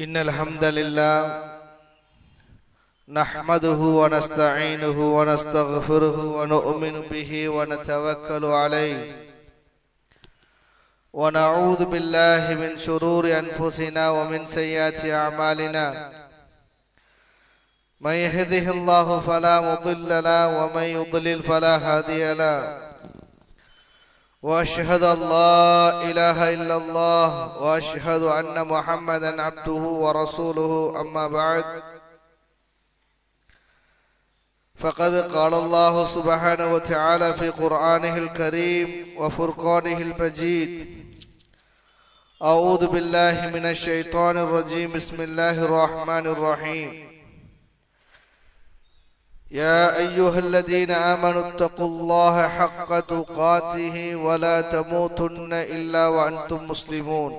إن الحمد لله نحمده ونستعينه ونستغفره ونؤمن به ونتوكل عليه ونعوذ بالله من شرور أنفسنا ومن سيئات أعمالنا من يهده الله فلا مضل له ومن يضلل فلا هادي له وأشهد أن لا إله إلا الله وأشهد أن محمدا عبده ورسوله أما بعد فقد قال الله سبحانه وتعالى في قرآنه الكريم وفرقانه المجيد أعوذ بالله من الشيطان الرجيم بسم الله الرحمن الرحيم يا أيها الذين آمنوا اتقوا الله حق تقاته ولا تموتن إلا وأنتم مسلمون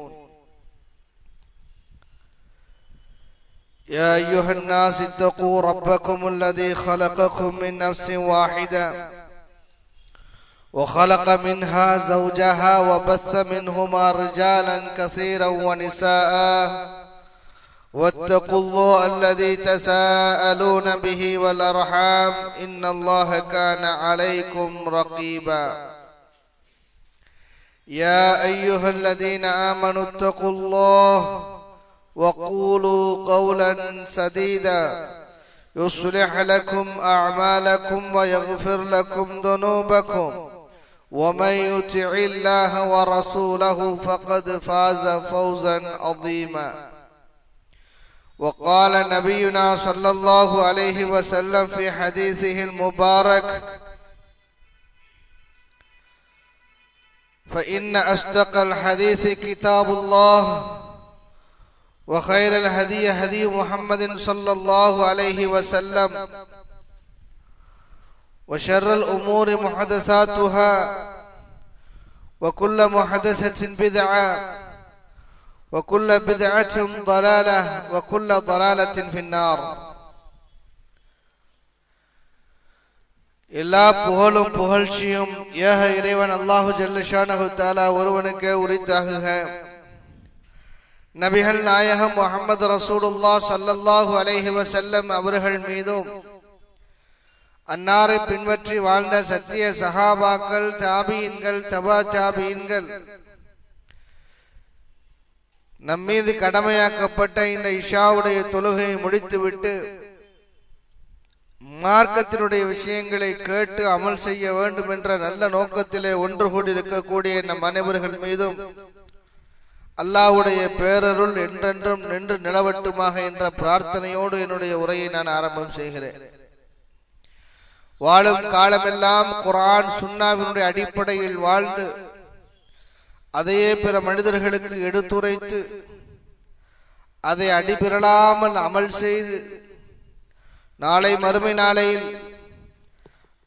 يا أيها الناس اتقوا ربكم الذي خلقكم من نفس واحدة وخلق منها زوجها وبث منهما رجالا كثيرا ونساء واتقوا الله الذي تساءلون به والأرحام إن الله كان عليكم رقيبا يا أيها الذين آمنوا اتقوا الله وقولوا قولا سديدا يصلح لكم أعمالكم ويغفر لكم ذنوبكم ومن يطع الله ورسوله فقد فاز فوزا عظيما وقال نبينا صلى الله عليه وسلم في حديثه المبارك فإن أصدق الحديث كتاب الله وخير الهدي هدي محمد صلى الله عليه وسلم وشر الأمور محدثاتها وكل محدثة بدعة وكل بدعة ضلالة وكل ضلالة في النار. எல்லா புகழும் புகழ்ச்சியும் ஏக இறைவன் அல்லாஹு ஜல்ல ஷானஹு தஆலா ஒருவனுக்கே உரித்தாகுக. நபிகள் நாயகம் முஹம்மது ரசூலுல்லாஹ் ஸல்லல்லாஹு அலைஹி வஸல்லம் அவர்கள் மீதும் அன்னாரை பின்பற்றி வாழ்ந்த சத்திய சஹாபாக்கள், தாபீன்கள், தபா தாபீன்கள், நம்மீது கடமையாக்கப்பட்ட இந்த இஷாவுடைய தொழுகையை முடித்துவிட்டு மார்க்கத்தினுடைய விஷயங்களை கேட்டு அமல் செய்ய வேண்டும் என்ற நல்ல நோக்கத்திலே ஒன்று கூடி இருக்கக்கூடிய நம் அனைவர்கள் மீதும் அல்லாஹ்வுடைய பேரருள் என்றென்றும் நின்று நிலவட்டுமாக என்ற பிரார்த்தனையோடு என்னுடைய உரையை நான் ஆரம்பம் செய்கிறேன். வாழும் காலமெல்லாம் குர்ஆன் சுன்னாவினுடைய அடிப்படையில் வாழ்ந்து அதையே பிற மனிதர்களுக்கு எடுத்துரைத்து அதை அடிபிரளாமல் அமல் செய்து நாளை மறுமை நாளையில்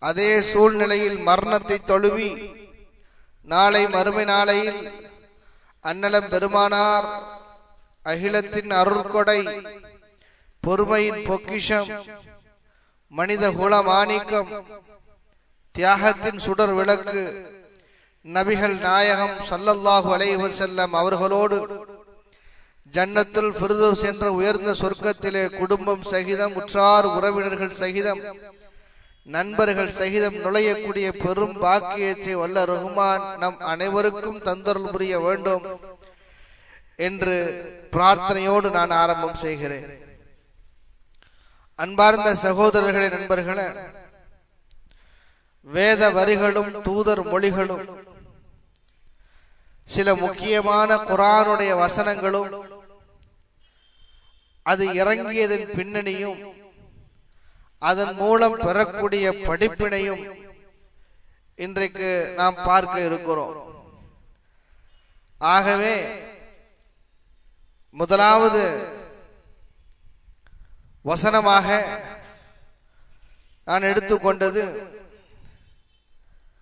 அதே சூழ்நிலையில் மரணத்தை தொழுவி நாளை மறுமை நாளையில் அன்னலம் பெருமானார் அகிலத்தின் அருள்கொடை, பொறுமையின் பொக்கிஷம், மனித குல மாணிக்கம், தியாகத்தின் சுடர் விளக்கு நபிகள் நாயகம் ஸல்லல்லாஹு அலைஹி வஸல்லம் அவர்களோடு ஜன்னத்துல் ஃபிர்தௌஸ் என்ற உயர்ந்த சொர்க்கத்திலே குடும்பம் சகிதம், உற்றார் உறவினர்கள் சகிதம், நண்பர்கள் சகிதம் நுழையக்கூடிய பெரும் பாக்கியத்தை வல்ல ரஹ்மான் நம் அனைவருக்கும் தந்தருள் புரிய வேண்டும் என்று பிரார்த்தனையோடு நான் ஆரம்பம் செய்கிறேன். அன்பார்ந்த சகோதரர்களே, நண்பர்களே, வேத வரிகளும் தூதர் மொழிகளும் சில முக்கியமான குர்ஆனுடைய வசனங்களும் அது இறங்கியதன் பின்னணியும் அதன் மூலம் பெறக்கூடிய படிப்பினையும் இன்றைக்கு நாம் பார்க்க இருக்கிறோம். ஆகவே முதலாவது வசனமாக நான் எடுத்துக்கொண்டது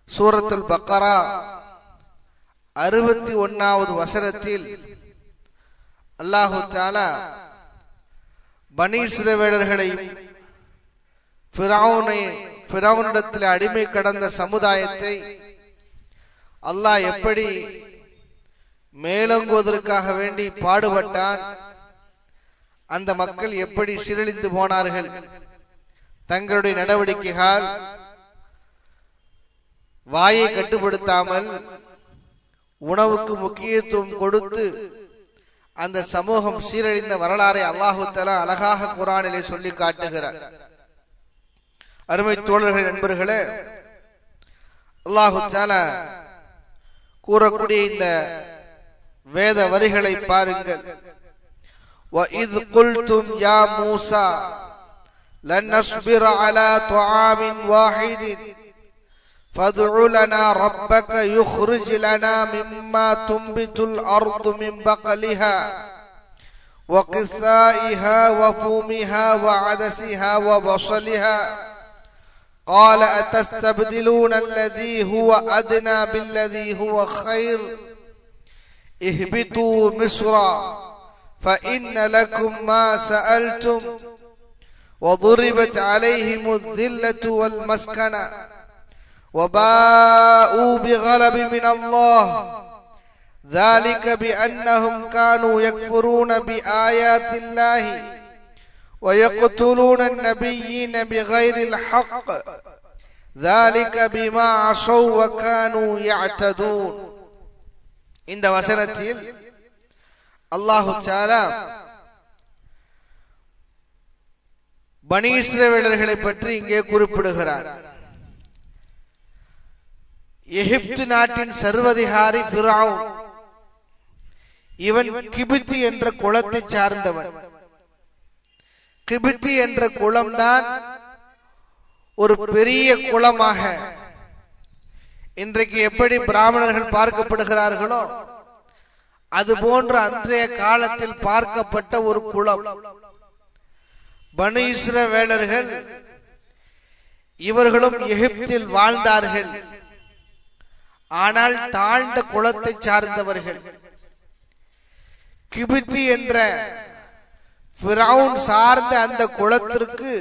சூரத்துல் பக்கரா 61வது வசனத்தில் அல்லாஹு தஆலா பனி இஸ்ரவேலர்களையும் ஃபிரௌனிடத்தில் அடிமை கடந்த சமுதாயத்தை அல்லாஹ் எப்படி மேலோங்குவதற்காக வேண்டி பாடுபட்டான், அந்த மக்கள் எப்படி சீரழிந்து போனார்கள். தங்களுடைய நடவடிக்கைகள் வாயை கட்டுப்படுத்தாமல் உணவுக்கு முக்கியத்துவம் கொடுத்து அந்த சமூகம் சீரழிந்த வரலாறை அல்லாஹு தஆலா அழகாக குர்ஆனிலே சொல்லி காட்டுகிறார். அருமை தோழர்கள், நண்பர்களே, அல்லாஹு தஆலா கூறக்கூடிய இந்த வேத வரிகளை பாருங்கள். وَإِذْ قُلْتُمْ يَا مُوسَى لَن نَّصْبِرَ عَلَى طَعَامٍ وَاحِدٍ فَادْعُ لَنَا رَبَّكَ يُخْرِجْ لَنَا مِمَّا تُنبِتُ الْأَرْضُ مِن بَقْلِهَا وَقِثَّائِهَا وَفُومِهَا وَعَدَسِهَا وَبَصَلِهَا قَالَ أَتَسْتَبْدِلُونَ الَّذِي هُوَ أَدْنَى بِالَّذِي هُوَ خَيْرٌ اهْبِطُوا مِصْرَ فَإِنَّ لَكُمْ مَا سَأَلْتُمْ وَضُرِبَتْ عَلَيْهِمُ الذِّلَّةُ وَالْمَسْكَنَةُ وَبَاءُوا بِغَضَبٍ مِّنَ اللَّهِ ذَلِكَ بِأَنَّهُمْ كَانُوا يَكْفُرُونَ بِآيَاتِ اللَّهِ وَيَقْتُلُونَ النَّبِيِّينَ بِغَيْرِ الْحَقِّ ذَلِكَ بِمَا عَصَوْا وَكَانُوا يَعْتَدُونَ. இந்த வசனத்தில் அல்லாஹு தஆலா பனி இஸ்ரவேலர்களை பற்றி இங்கே குறிப்பிடுகிறார். எகிப்து நாட்டின் சர்வதிகாரி ஃபிரௌன், இவன் கிபித்தி என்ற குலத்தை சார்ந்தவன். கிபித்தி என்ற குலம்தான் ஒரு பெரிய குலமாக இன்றைக்கு எப்படி பிராமணர்கள் பார்க்கப்படுகிறார்களோ அதுபோன்று அன்றைய காலத்தில் பார்க்கப்பட்ட ஒரு குலம் பனி இஸ்ரவேலர்கள். இவர்களும் எகிப்தில் வாழ்ந்தார்கள். ஆனால் தாழ்ந்த குலத்தை சார்ந்தவர்கள். கிபித்தி என்ற ஃபிரௌன் சார்ந்த அந்த குலத்திற்கு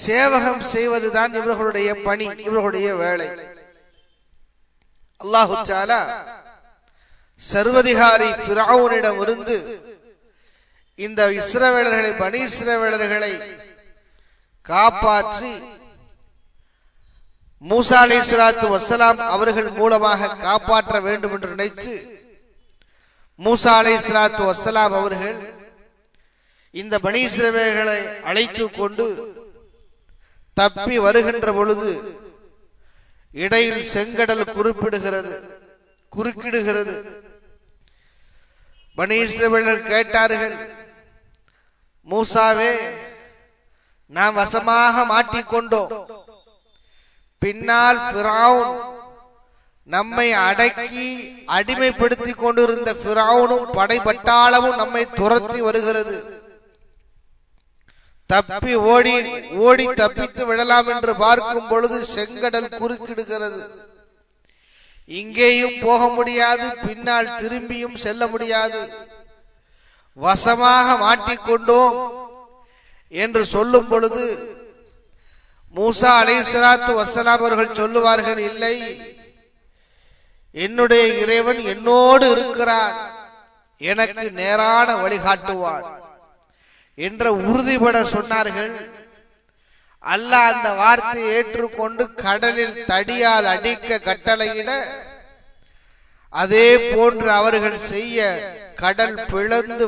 சேவகம் செய்வதுதான் இவர்களுடைய பணி, இவர்களுடைய வேலை. அல்லாஹு தஆலா சர்வதிகாரி ஃபிரௌனிடம் இருந்து இந்த இஸ்ரவேலர்களை, பனி இஸ்ரவேலர்களை காப்பாற்றி மூசா அலைஹிஸ்ஸலாத்து வஸ்ஸலாம் அவர்கள் மூலமாக காப்பாற்ற வேண்டும் என்று நினைத்து மூசா அலைஹிஸ்ஸலாத்து வஸ்ஸலாம் அவர்கள் இந்த பனி இஸ்ரவேலர்களை அழைத்து கொண்டு தப்பி வருகின்ற பொழுது இடையில் செங்கடல் குறுக்கிடுகிறது. பனி இஸ்ரவேலர் கேட்டார்கள், மூசாவே, நாம் வசமாக மாட்டிக்கொண்டோம். பின்னால் ஃபிரௌன் நம்மை அடக்கி அடிமைப்படுத்தி கொண்டிருந்த ஃபிரௌனும் படைபட்டாளமும் நம்மை துரத்தி வருகிறது. தப்பி ஓடி தப்பித்து விடலாம் என்று பார்க்கும் பொழுது செங்கடல் குறுக்கிடுகிறது. இங்கேயும் போக முடியாது, பின்னால் திரும்பியும் செல்ல முடியாது. வசமாக மாட்டிக்கொண்டோம் என்று சொல்லும் பொழுது மூசா அலைஹிஸ்ஸலாத்து வஸ்ஸலாம் அவர்கள் சொல்லுவார்கள், இல்லை, என்னுடைய இறைவன் என்னோடு இருக்கிறான், எனக்கு நேரான வழிகாட்டுவான் என்ற உறுதிபட சொன்னார்கள். அல்லாஹ் அந்த வார்த்தையை ஏற்றுக்கொண்டு கடலில் தடியால் அடிக்க கட்டளையிட அதே போன்று அவர்கள் செய்ய கடல் பிளந்து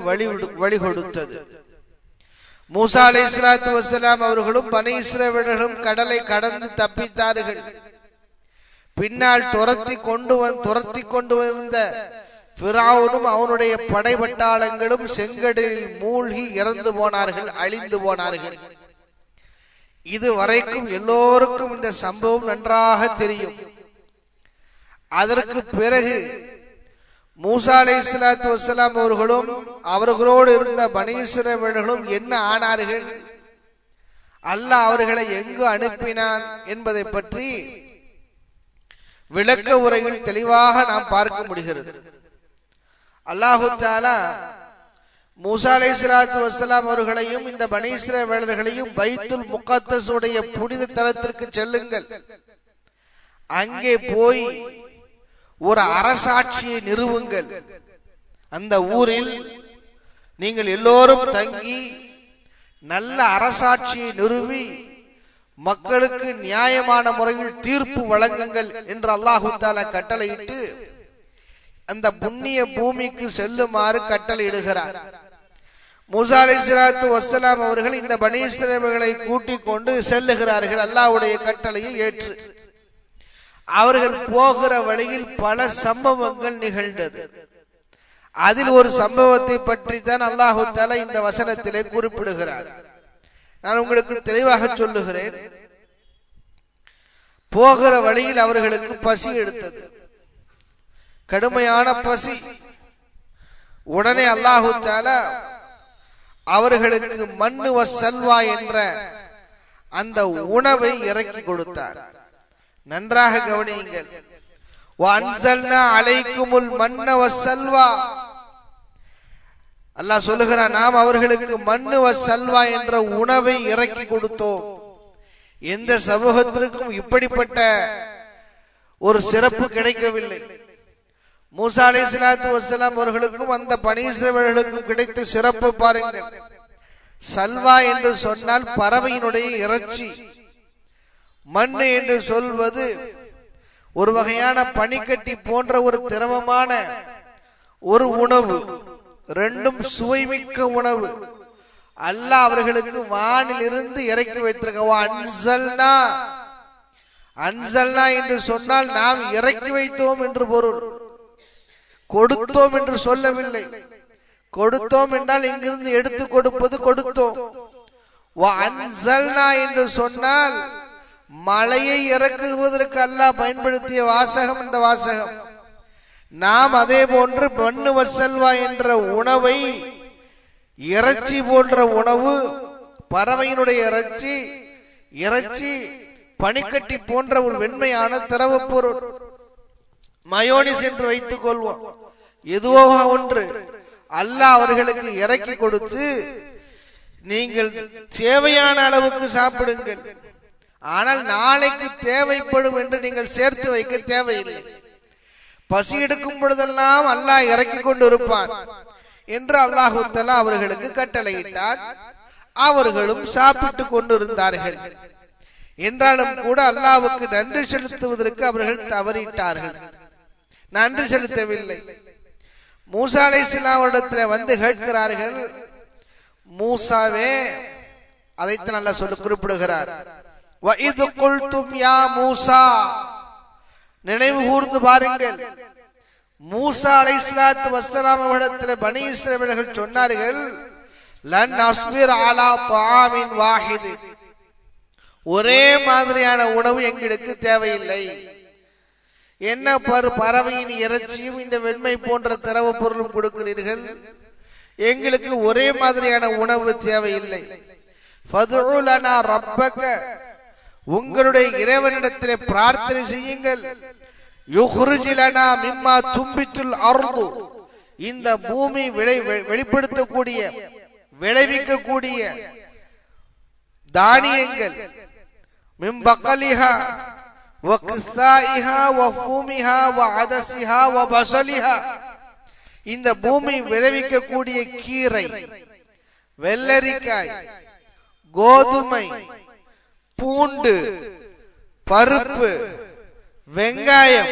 வழி கொடுத்தது. மூசா அலைஹிஸ்ஸலாத்து வஸ்ஸலாம் அவர்களும் பனி இஸ்ரவேலர்களும் கடலை கடந்து தப்பித்தார்கள். பின்னால் துரத்தி கொண்டு வந்த ஃபிரௌனும் அவனுடைய படைபட்டாளங்களும் செங்கடலில் மூழ்கி இறந்து போனார்கள், அழிந்து போனார்கள். இதுவரைக்கும் எல்லோருக்கும் இந்த சம்பவம் நன்றாக தெரியும். அதற்கு பிறகு மூசா அலைஹிஸ்ஸலாத்து வஸ்ஸலாம் அவர்களும் அவர்களோடு இருந்த பனி இஸ்ரவேலர்களும் என்ன ஆனார்கள், அல்லாஹ் அவர்களை எங்கு அனுப்பினான் என்பதை பற்றி விளக்க உரையில் தெளிவாக நாம் பார்க்க முடிகிறது. அல்லாஹு தஆலா மூசா அலைஹிஸ்ஸலாத்து வஸ்ஸலாம் அவர்களையும் இந்த பனி இஸ்ரவேலர்களையும் பைத்துல் முகத்தஸ் உடைய புனித தலத்திற்கு செல்லுங்கள், அங்கே போய் ஒரு அரசாட்சியை நிறுவுங்கள், அந்த ஊரில் நீங்கள் எல்லோரும் தங்கி நல்ல அரசாட்சியை நிறுவி மக்களுக்கு நியாயமான முறையில் தீர்ப்பு வழங்குங்கள் என்று அல்லாஹு தஆலா கட்டளையிட்டு அந்த புண்ணிய பூமிக்கு செல்லுமாறு கட்டளையிடுகிறார். மூசா அலைஹிஸ்ஸலாத்து வஸ்ஸலாம் அவர்கள் இந்த பனி இஸ்ரவேலை கூட்டிக் கொண்டு செல்லுகிறார்கள். அல்லாஹ்வுடைய கட்டளையை ஏற்று அவர்கள் போகிற வழியில் பல சம்பவங்கள் நிகழ்ந்தது. அதில் ஒரு சம்பவத்தை பற்றி தான் அல்லாஹு தஆலா இந்த வசனத்திலே குறிப்பிடுகிறார். நான் உங்களுக்கு தெளிவாக சொல்லுகிறேன். போகிற வழியில் அவர்களுக்கு பசி எடுத்தது, கடுமையான பசி. உடனே அல்லாஹு தஆலா அவர்களுக்கு மன்னு வஸ்ஸல்வா என்ற அந்த உணவை இறக்கி கொடுத்தார். நன்றாக கவனியுங்கள். வஅன்ஸல்னா அலைக்குமுல் மன்ன வஸ்ஸல்வா. அல்லாஹ் சொல்லுகிறான், நாம் அவர்களுக்கு மன்னு வஸ்ஸல்வா என்ற உணவை இறக்கி கொடுத்தோம். எந்த சமூகத்திற்கும் இப்படிப்பட்ட ஒரு சிறப்பு கிடைக்கவில்லை. மூசா அலைஹிஸ்ஸலாத்து வஸ்ஸலாம் அவர்களுக்கும் அந்த பனி இஸ்ரவேலர்களுக்கும் கிடைத்த சிறப்பு பாருங்கள். சல்வா என்று சொன்னால் பறவையினுடைய இறைச்சி, மண்ணு என்று சொல்வது ஒரு வகையான பனிக்கட்டி போன்ற ஒரு திரவமான ஒரு உணவு. ரெண்டும் சுவைமிக்க உணவு. அல்லாஹ் அவர்களுக்கு வானில் இருந்து இறக்கி வைத்திருக்க. அன்சல்னா என்று சொன்னால் நாம் இறக்கி வைத்தோம் என்று பொருள். கொடுத்தோம் என்று சொல்லவில்லை. கொடுத்தோம் என்றால் இங்கிருந்து எடுத்து கொடுப்பது கொடுத்தோம். அன்சல்னா என்று சொன்னால் மழையை இறக்குவதற்கு அல்லாஹ் பயன்படுத்திய வாசகம் இந்த வாசகம். நாம் அதே போன்று மன்னு வஸ்ஸல்வா என்ற உணவை, இறைச்சி போன்ற உணவு, பறவையினுடைய இறைச்சி பனிக்கட்டி போன்ற ஒரு வெண்மையான திரவ பொருள், மயோனிஸ் என்று வைத்துக் கொள்வோம். எதுவோ ஒன்று அல்லாஹ் அவர்களுக்கு இறக்கி கொடுத்து, நீங்கள் தேவையான அளவுக்கு சாப்பிடுங்கள், ஆனால் நாளைக்கு தேவைப்படும் என்று நீங்கள் சேர்த்து வைக்க தேவையில்லை. பசி எடுக்கும் பொழுதெல்லாம் அல்லாஹ் இறக்கி கொண்டு இருப்பான் என்று அல்லாஹு தஆலா அவர்களுக்கு கட்டளையிட்டார். அவர்களும் சாப்பிட்டு கொண்டிருந்தார்கள். என்றாலும் கூட அல்லாஹ்வுக்கு நன்றி செலுத்துவதற்கு அவர்கள் தவறிட்டார்கள், நன்றி செலுத்தவில்லை. மூசா அலைஹிஸ்ஸலாம் இடத்தில் வந்து கேட்கிறார்கள், மூசாவே, அதைத்தான் அல்லாஹ் சொல்லி குறிப்பிடுகிறார். வஇது குல்தும் யா மூசா, நினைவு கூர்ந்து பாருங்கள். மூசா அலைஹிஸ்ஸலாத்து வஸ்ஸலாம் அவர்களிடத்தில் பனி இஸ்ரவேலர்கள் சொன்னார்கள், லன் அஸ்பிர் அலா தஆமின் வாஹித், ஒரே மாதிரியான உணவு எங்களுக்கு தேவையில்லை. என்ன பறவையின் இறைச்சியும் இந்த வெண்மை போன்ற திரவ பொருளும் கொடுக்கிறீர்கள், எங்களுக்கு ஒரே மாதிரியான உணவு தேவையில்லை. ஃபதுஉ லனா ரப்பக, உங்களுடைய இறைவனிடத்திலே பிரார்த்தனை செய்யுங்கள். யுக்ரிஜ் லனா மிம்மா தும்பித்துல் அர்து, இந்த பூமி வெளிப்படுத்தக்கூடிய விளைவிக்கக்கூடிய தானியங்கள், மின் பக்கலிஹா வ கிஸ்ஸாயிஹா வ ஃபூமிஹா வ அதஸிஹா வ பஸலிஹா, இந்த பூமி விளைவிக்கக்கூடிய கீரை, வெள்ளரிக்காய், கோதுமை, பூண்டு, பருப்பு, வெங்காயம்,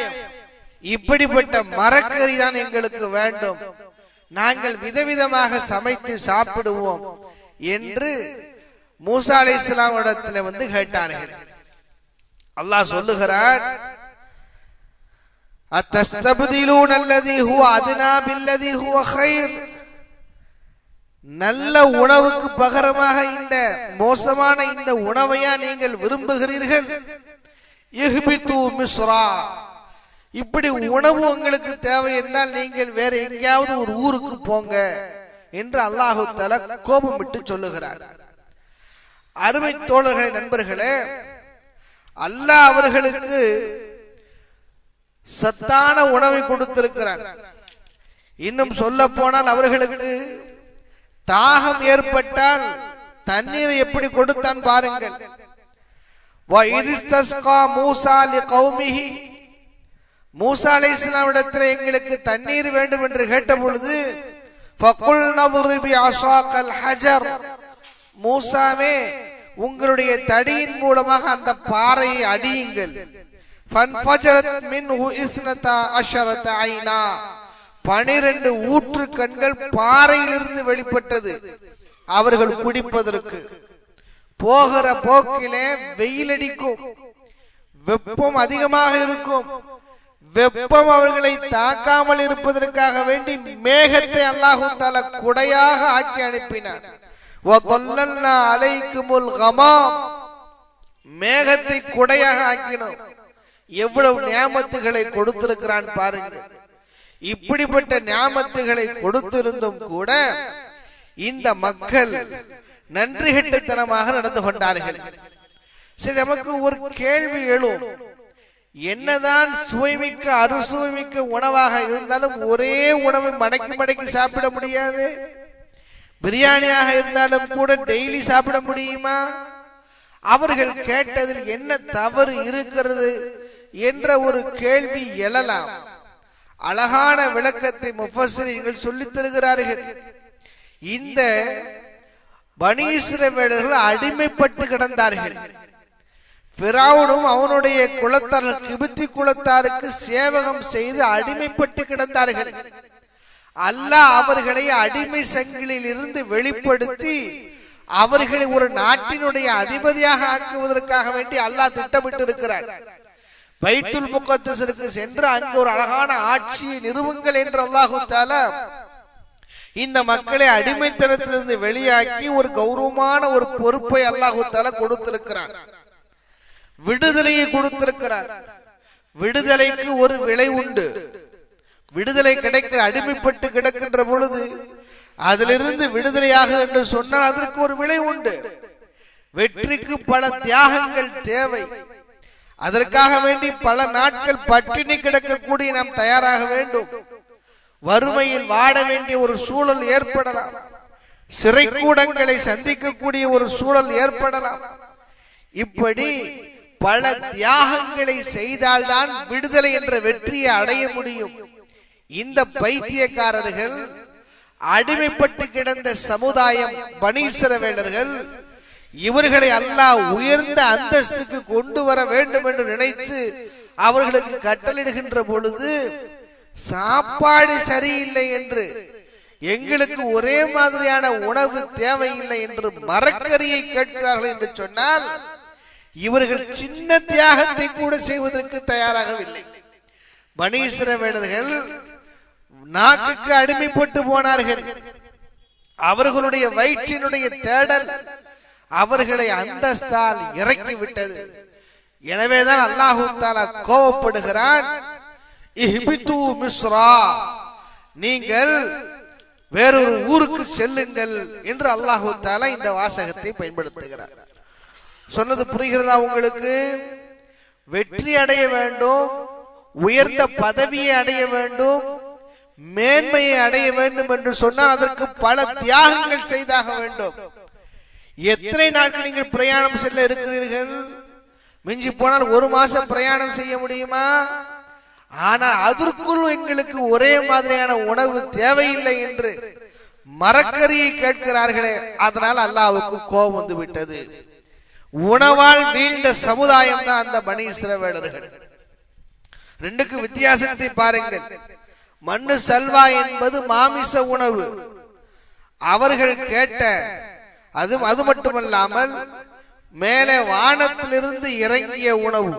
இப்படிப்பட்ட மரக்கறி தான் எங்களுக்கு வேண்டும். நாங்கள் விதவிதமாக சமைத்து சாப்பிடுவோம் என்று மூசா அலைஹிஸ்ஸலாம் இடத்துல வந்து கேட்டார்கள். அல்லாஹ் சொல்லுகிறார், அத்தஸ்தப்திலூன அல்லதி ஹுவ அத்னா பில்லதி ஹுவ கைர், நல்ல உணவுக்கு பகரமாக இந்த மோசமான இந்த உணவையா நீங்கள் விரும்புகிறீர்கள்? இஹ்பிது மிஸ்ரா, இப்படி உணவு உங்களுக்கு தேவை என்றால் நீங்கள் வேற எங்கேயாவது ஒரு ஊருக்கு போங்க என்று அல்லாஹு தஆலா கோபம் விட்டு சொல்லுகிறார். அருமை தோழர்களே, நண்பர்களே, அல்லாஹ் அவர்களுக்கு சத்தான உணவை கொடுத்திருக்கிறார். இன்னும் சொல்ல போனால் அவர்களுக்கு தாகம் ஏற்பட்டால் தண்ணீரை எப்படி கொடுத்தான் பாருங்கள். மூசா அலைஹிஸ்ஸலாம் இடத்தில் எங்களுக்கு தண்ணீர் வேண்டும் என்று கேட்ட பொழுது ஃபகுல் நضرب بعصاك الحجر, மூசாவே உங்களுடைய தடியின் மூலமாக அந்த பாறையை அடியுங்கள். ஃபன்ஃபஜரத் மின்ஹு 12 ஐனா, 12 ஊற்று கண்கள் பாறையிலிருந்து வெளிப்பட்டது அவர்கள் குடிப்பதற்கு. போகிற போக்கிலே வெயிலடிக்கும், வெப்பம் அதிகமாக இருக்கும். வெப்பம் அவர்களை தாக்காமல் இருப்பதற்காக வேண்டி மேகத்தை அல்லாஹ் தஆலா குடையாக ஆக்கி அனுப்பினார். வதல்லல்னா அலைக்குமுல் கமாம், மேகத்தை குடையாக ஆக்கினோம். எவ்வளவு நியாமத்துகளை கொடுத்திருக்கிறான் பாருங்கள். இப்படிப்பட்ட நியாமத்துகளை கொடுத்திருந்தும் கூட இந்த மக்கள் நன்றி கெட்டத்தனமாக நடந்து கொண்டார்கள். சரி, நமக்கு ஒரு கேள்வி எழும். என்னதான் சுவைமிக்க அறுசுவைமிக்க உணவாக இருந்தாலும் ஒரே உணவை மடக்கி மடக்கி சாப்பிட முடியாது. பிரியாணியாக இருந்தாலும் கூட டெய்லி சாப்பிட முடியுமா? அவர்கள் கேட்டதில் என்ன தவறு இருக்கிறது என்ற ஒரு கேள்வி எழலாம். அழகான விளக்கத்தை முஃபஸ்ஸிரீன்கள் சொல்லித் தருகிறார்கள். இந்த பனி இஸ்ரவேலர்கள் அடிமைப்பட்டு கிடந்தார்கள். ஃபிரௌனும் அவனுடைய குலத்தார்கள் கிபித்தி குலத்தாருக்கு சேவகம் செய்து அடிமைப்பட்டு கிடந்தார்கள். அல்லாஹ் அவர்களை அடிமை சங்கிலில் இருந்து வெளிப்படுத்தி அவர்களை ஒரு நாட்டினுடைய அதிபதியாக ஆக்குவதற்காக வேண்டி அல்லாஹ் திட்டமிட்டு இருக்கிறார். பைத்துல் முகத்தஸிற்கு சென்று அங்கு ஒரு அழகான ஆட்சியை நிறுவுங்கள் என்று அல்லாஹ் தஆலா இந்த மக்களை அடிமைத்தனத்திலிருந்து வெளியாக்கி ஒரு கௌரவமான ஒரு பொறுப்பை அல்லாஹ் தஆலா கொடுத்திருக்கிறார். விடுதலையை கொடுத்திருக்கிறார். விடுதலைக்கு ஒரு விலை உண்டு. விடுதலை கிடைக்க அடிமைப்பட்டு கிடக்கின்ற பொழுது அதிலிருந்து விடுதலையாக என்று சொன்னால் அதற்கு ஒரு விலை உண்டு. வெற்றிக்கு பல தியாகங்கள் தேவை. அதற்காக வேண்டி பல நாட்கள் பட்டினி கிடக்கக்கூடிய நாம் தயாராக வேண்டும். வறுமையில் வாட வேண்டிய ஒரு சூழல் ஏற்படலாம். சிறைக்கூடங்களை சந்திக்கக்கூடிய ஒரு சூழல் ஏற்படலாம். இப்படி பல தியாகங்களை செய்தால்தான் விடுதலை என்ற வெற்றியை அடைய முடியும். இந்த பைத்தியக்காரர்கள், அடிமைப்பட்டு கிடந்த சமுதாயம் பனி இஸ்ரவேலர்கள், இவர்களை அல்லாஹ் உயர்ந்த அந்தஸ்துக்கு கொண்டு வர வேண்டும் என்று நினைத்து அவர்களுக்கு கட்டளையிடுகின்ற பொழுது சாப்பாடு சரியில்லை என்று, எங்களுக்கு ஒரே மாதிரியான உணவு தேவையில்லை என்று மரக்கறியை கேட்கிறார்கள் என்று சொன்னால் இவர்கள் சின்ன தியாகத்தை கூட செய்வதற்கு தயாராகவில்லை. பனி இஸ்ரவேலர்கள் நாக்குக்கு அடிமைப்பட்டு போனார்கள். அவர்களுடைய வயிற்றினுடைய தேடல் அவர்களை அந்தஸ்தால் இறக்கி விட்டது. எனவேதான் அல்லாஹ் தஆலா கோபப்படுகிறான். இஹ்பிது மிஸ்ரா, நீங்கள் வேறொரு ஊருக்கு செல்லுங்கள் என்று அல்லாஹ் தஆலா இந்த வாசகத்தை பயன்படுத்துகிறார். சொன்னது புரிகிறதா உங்களுக்கு? வெற்றி அடைய வேண்டும், உயர்ந்த பதவியை அடைய வேண்டும், மேன்மையை அடைய வேண்டும் என்று சொன்னால் அதற்கு பல தியாகங்கள் செய்தாக வேண்டும். எத்தனை நாட்கள் நீங்கள் பிரயாணம் செல்ல இருக்கிறீர்கள்? மிஞ்சி போனால் ஒரு மாசம் பிரயாணம் செய்ய முடியுமா? ஆனால் அதற்குள் எங்களுக்கு ஒரே மாதிரியான உணவு தேவையில்லை என்று மரக்கறியை கேட்கிறார்களே, அதனால் அல்லாஹ்வுக்கு கோபம் வந்து விட்டது. உணவால் வீழ்ந்த சமுதாயம் தான் அந்த பனி இஸ்ரவேலர்கள். ரெண்டுக்கு வித்தியாசத்தை பாருங்கள். மண்ணு சல்வா என்பது மாமிச உணவு. அவர்கள் கேட்ட அது மட்டுமல்லாமல் மேலே வானத்திலிருந்து இறங்கிய உணவு,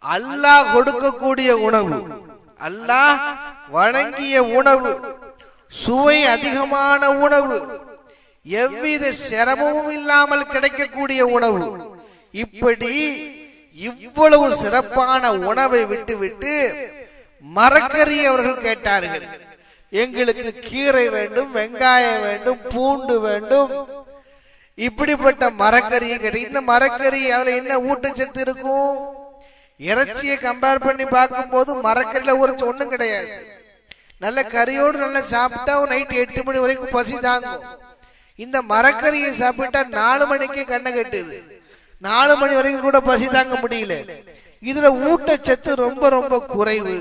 அல்லாஹ் கொடுக்கக்கூடிய உணவு, அல்லாஹ் வழங்கிய உணவு, சுவை அதிகமான உணவு, எவ்வித சிரமமும் இல்லாமல் கிடைக்கக்கூடிய உணவு. இப்படி இவ்வளவு சிறப்பான உணவை விட்டுவிட்டு மரக்கறி அவர்கள் கேட்டார்கள். எங்களுக்கு கீரை வேண்டும், வெங்காயம் வேண்டும், பூண்டு வேண்டும். இப்படிப்பட்ட மரக்கறியை கேட்டு, இந்த மரக்கறி அதுல என்ன ஊட்டச்சத்து இருக்கும்? இறைச்சியை கம்பேர் பண்ணி பார்க்கும் போது மரக்கறியில ஒரு ஒண்ணும் கிடையாது. நல்ல கறியோடு நல்லா சாப்பிட்டா நைட் 8 மணி வரைக்கும் பசி தாங்கும். இந்த மரக்கறியை சாப்பிட்டா 4 மணிக்கு கண்ணை கட்டுது. 4 மணி வரைக்கும் கூட பசி தாங்க முடியல. இதுல ஊட்டச்சத்து ரொம்ப ரொம்ப குறைவு.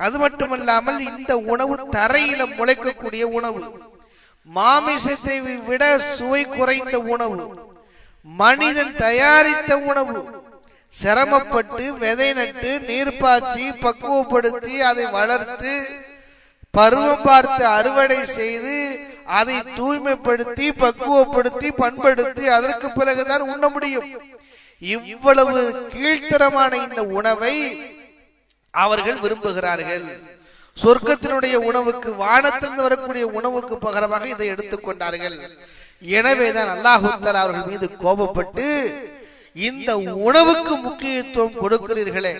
அது மட்டுமல்லாமல் இந்த உணவு தரையில முளைக்கக்கூடிய உணவு, மாமிசத்தை விட சுவை குறைந்த உணவு, மனிதன் தயாரித்த உணவு, சிரமப்பட்டு விதை நட்டு நீர் பாய்ச்சி பக்குவப்படுத்தி அதை வளர்த்து பருவம் பார்த்து அறுவடை செய்து அதை தூய்மைப்படுத்தி பக்குவப்படுத்தி பண்படுத்தி அதற்கு பிறகுதான் உண்ண முடியும். இவ்வளவு கீழ்த்தரமான இந்த உணவை அவர்கள் விரும்புகிறார்கள். சொர்க்கத்தினுடைய உணவுக்கு, வானத்திலிருந்து வரக்கூடிய உணவுக்கு பகரமாக இதை எடுத்துக்கொண்டார்கள். எனவேதான் அல்லாஹ் தஆலா அவர்கள் மீது கோபப்பட்டு, இந்த உணவுக்கு முக்கியத்துவம் கொடுக்கிறீர்களே,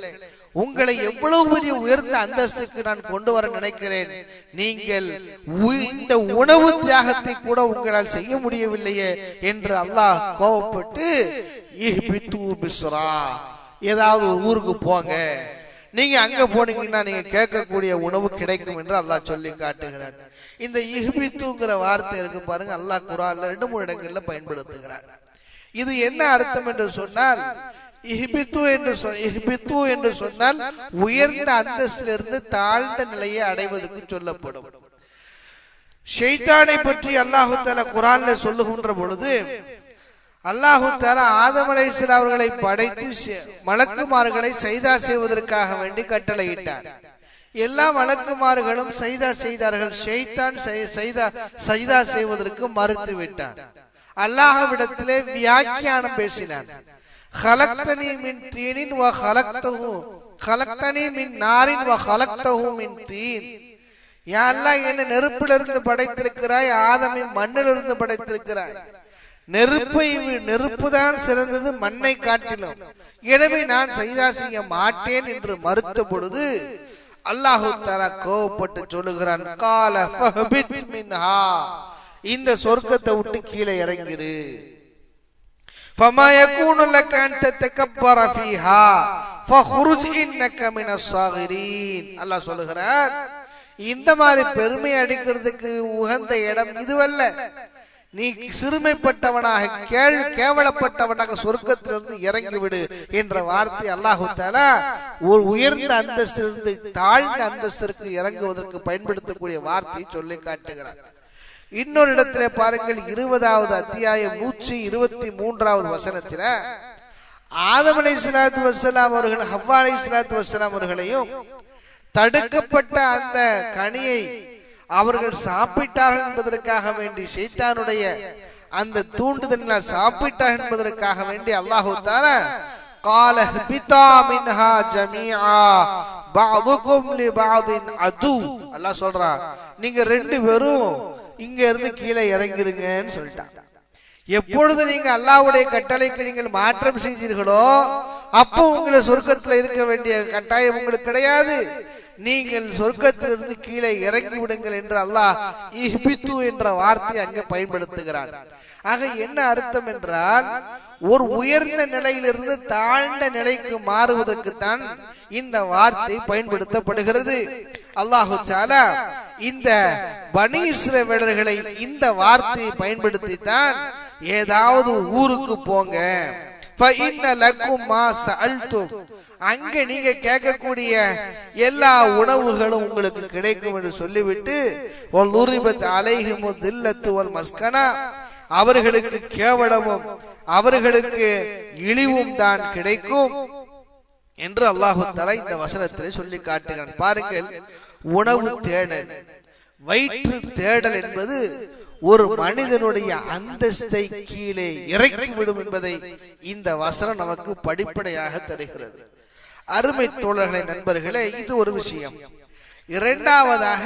உங்களை எவ்வளவு பெரிய உயர்ந்த அந்தஸ்துக்கு நான் கொண்டு வர நினைக்கிறேன், நீங்கள் இந்த உணவு தியாகத்தை கூட உங்களால் செய்ய முடியவில்லையே என்று அல்லாஹ் கோபப்பட்டு, ஏதாவது ஊருக்கு போங்க, நீங்க அங்க போனீங்கன்னா நீங்க கேட்கக்கூடிய உணவு கிடைக்கும் என்று அல்லாஹ் சொல்லி காட்டுகிறார். இந்த இஹ்பித்துங்கிற வார்த்தை இருக்கு பாருங்க, அல்லாஹ் குர்ஆன்ல 2-3 இடங்கள்ல பயன்படுத்துகிறார். இது என்ன அர்த்தம் என்று சொன்னால், இஹ்பித்து என்று சொன்னால் உயர்ந்த அந்தஸ்திலிருந்து தாழ்ந்த நிலையை அடைவதற்கு சொல்லப்படும். ஷைத்தானை பற்றி அல்லாஹ் தஆலா குர்ஆன்ல சொல்லுகின்ற பொழுது, அல்லாஹ் தஆலா ஆதம் அலைஹிஸ்ஸலாம் அவர்களை படைத்து மலக்குமார்களை சஜ்தா செய்வதற்காக வேண்டி கட்டளையிட்டார். எல்லா மலக்குமார்களும் சஜ்தா செய்தார்கள். ஷைத்தான் சஜ்தா செய்வதற்கு மறுத்து விட்டார். அல்லாஹ்விடத்திலே வியாக்கியானம் பேசினார். خلقتني من طين وخلقتني من نار وخلقته من طين. யா அல்லாஹ், என்னை நெருப்பிலிருந்து படைத்திருக்கிறாய், ஆதமை மண்ணிலிருந்து படைத்திருக்கிறாய். நெருப்புதான் சிறந்தது மண்ணை காட்டிலும், எனவே நான் சஜ்தா செய்ய மாட்டேன் என்று மறுத்த பொழுது அல்லாஹ் தஆலா கோபப்பட்டு சொல்லுகிறான், கால ஃபஹ்பித் மின்ஹா, இந்த சொர்க்கத்தை விட்டு கீழே இறங்கிரு. فما يكون لك أن تتكبر فيها فخرج إنك من الصاغرين. அல்லாஹ் சொல்லுகிறார், இந்த மாதிரி பெருமை அடிக்கிறதுக்கு உகந்த இடம் இதுவல்ல. நீ சிறுமைப்பட்டவனாக, கேவலப்பட்டவனாக சொர்க்கத்திலிருந்து இறங்கிவிடு என்ற வார்த்தை அல்லாஹ் தஆலா ஒரு உயர்ந்த அந்தஸ்திலிருந்து தாழ்ந்த அந்தஸ்திற்கு இறங்குவதற்கு பயன்படுத்தக்கூடிய வார்த்தையை சொல்லி காட்டுகிறார். இன்னொரு இடத்திலே பாருங்கள், 20வது அத்தியாயம் 123வது வசனத்தில ஆதம் அலைஹிஸ்ஸலாத்து வஸ்ஸலாம் அவர்கள் ஹவ்வா அலைஹிஸ்ஸலாத்து வஸ்ஸலாம் அவர்களையும் தடுக்கப்பட்ட அந்த கனியை அவர்கள் சாப்பிட்டார்கள் என்பதற்காக வேண்டி, ஷைத்தானுடைய அந்த தூண்டுதலினால் சாப்பிட்டார்கள் என்பதற்காக வேண்டி அல்லாஹ் தஆலா قال اهبطا منها جميعا بعضكم لبعض عدو. அல்லாஹ் சொல்றான், நீங்க ரெண்டு பேரும் இங்க இருந்து கீழே இறங்கிருங்கன்னு சொல்லிட்டான். எப்பொழுது நீங்க அல்லாஹ்வுடைய கட்டளைக்கு நீங்கள் மாற்றம் செஞ்சீர்களோ அப்போ உங்களை சொர்க்கத்துல இருக்க வேண்டிய கட்டாயம் உங்களுக்கு கிடையாது. நீங்கள் சொர்க்கத்திலிருந்து கீழே இறங்கி விடுங்கள் என்று அல்லாஹ் இஹ்பித்து என்ற வார்த்தை அங்கே பயன்படுத்துகிறான். ஆக என்ன அர்த்தம் என்றால், ஒரு உயர்ந்த நிலையிலிருந்து தாழ்ந்த நிலைக்கு மாறுவதற்கு தான் இந்த வார்த்தை பயன்படுத்தப்படுகிறது. அல்லாஹ் தஆலா இந்த பனி இஸ்ரவேலர்களை இந்த வார்த்தையை பயன்படுத்தி தான், ஏதாவது ஊருக்கு போங்க, ஃபஇன்ன லக்கும் மா சஅல்தும், அங்க நீங்க கேட்கக்கூடிய எல்லா உணவுகளும் உங்களுக்கு கிடைக்கும் என்று சொல்லிவிட்டு, வல்லுரிபத் அலைஹிமு தில்லத்து வல் மஸ்கனா, அவர்களுக்கு கேவலமும் அவர்களுக்கு இழிவும் தான் கிடைக்கும் என்று அல்லாஹ் தஆலா இந்த வசனத்திலே சொல்லி காட்டுகிறான். பாருங்கள், உணவு தேடல், வயிற்று தேடல் என்பது ஒரு மனிதனுடைய அந்தஸ்தை கீழே இறக்கிவிடும் என்பதை இந்த வசனம் நமக்கு படிப்படையாக தருகிறது. அருமை தோழர்களே, நண்பர்களே, இது ஒரு விஷயம். இரண்டாவதாக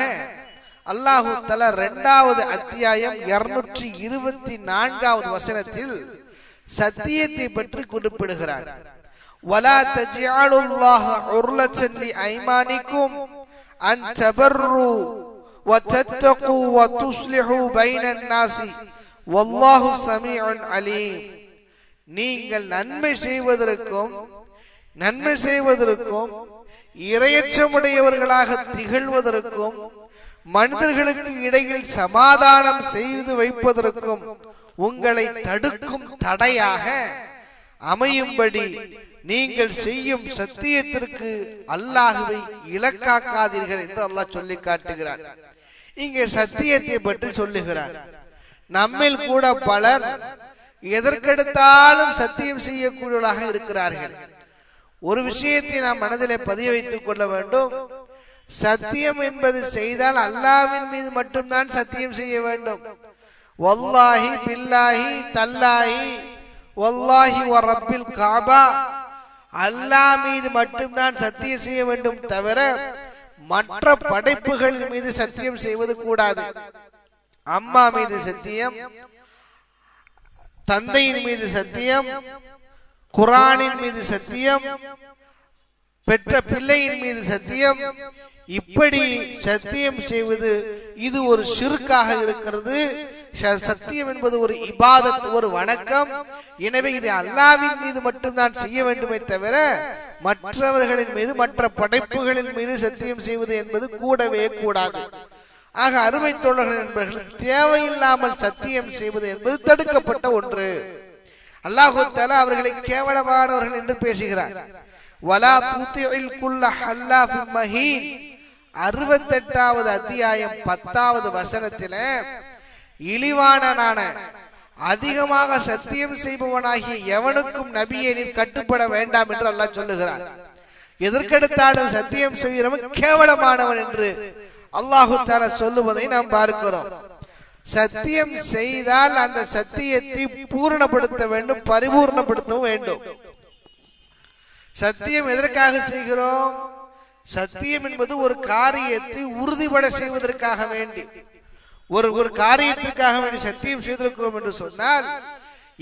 அல்லாஹ் தஆலா 2வது அத்தியாயம் 224வது வசனத்தில் சத்தியத்தை பற்றி குறிப்பிடுகிறார். வலா தஜ்அலுல்லாஹ உர்லத்தன் லிஐமானிக்கும் அன் தபர்ரு வதத்தகு வதுஸ்லிஹு பைனன் நாஸி வல்லாஹு ஸமீஉன் அலீம். நீங்கள் நன்மை செய்வதற்கும் இறையச்சமுடையவர்களாக திகழ்வதற்கும் மனிதர்களுக்கு இடையில் சமாதானம் செய்து வைப்பதற்கும் உங்களை தடுக்கும் தடையாக அமையும்படி நீங்கள் செய்யும் சத்தியத்திற்கு அல்லாஹ்வை இலக்காக்காதீர்கள் என்று அல்லாஹ் சொல்லி காட்டுகிறார். இங்கே சத்தியத்தை பற்றி சொல்லுகிறார். நம்மில் கூட பலர் எதற்கெடுத்தாலும் சத்தியம் செய்யக்கூடியவர்களாக இருக்கிறார்கள். ஒரு விஷயத்தை நாம் மனதிலே பதிய வைத்துக் கொள்ள வேண்டும். சத்தியம் என்பது செய்தால் அல்லாஹ்வின் மீது மட்டும்தான் சத்தியம் செய்ய வேண்டும். வல்லாஹி பில்லாஹி தல்லாஹி வல்லாஹி வ ரப்பில் காபா, அல்லாஹ் மீது மட்டும்தான் சத்தியம் செய்ய வேண்டும் தவிர மற்ற படைப்புகள் மீது சத்தியம் செய்வது கூடாது. அம்மா மீது சத்தியம், தந்தையின் மீது சத்தியம், குர்ஆனின் மீது சத்தியம், பெற்ற பிள்ளையின் மீது சத்தியம், இப்படி சத்தியம் செய்வது இது ஒரு ஷிர்காக இருக்கிறது. சத்தியம் என்பது ஒரு இபாதத், ஒரு வணக்கம். எனவே இதை அல்லாஹ்வின் மீது மட்டும்தான் செய்ய வேண்டுமே தவிர மற்றவர்களின் மீது, மற்ற படைப்புகளின் மீது சத்தியம் செய்வது என்பது கூடவே கூடாது. ஆக அருமை தோழர்கள் என்பவர்கள், தேவையில்லாமல் சத்தியம் செய்வது என்பது தடுக்கப்பட்ட ஒன்று. அல்லாஹ் தஆலா அவர்களை கேவலமானவர்கள் என்று பேசுகிறார். வலா துதிஇல் குல்ல ஹல்லாஃபின் மஹீன், 68வது அத்தியாயம் 10வது வசனத்திலே இழிவானனான அதிகமாக சத்தியம் செய்பவனாகிய எவனுக்கும் நபியே நீர் கட்டுப்பட வேண்டாம் என்று அல்லாஹ் சொல்லுகிறார். எதற்கெடுத்தாலும் சத்தியம் செய்கிறவன் கேவலமானவன் என்று அல்லாஹு தஆலா சொல்லுவதை நாம் பார்க்கிறோம். சத்தியம் செய்தால் அந்த சத்தியத்தை பூரணப்படுத்த வேண்டும், பரிபூர்ணப்படுத்தவும் வேண்டும். சத்தியம் எதற்காக செய்கிறோம்? சத்தியம் என்பது ஒரு காரியத்தை உறுதிபட செய்வதற்காக வேண்டி, ஒரு காரியத்திற்காக வேண்டி சத்தியம் செய்திருக்கிறோம் என்று சொன்னால்,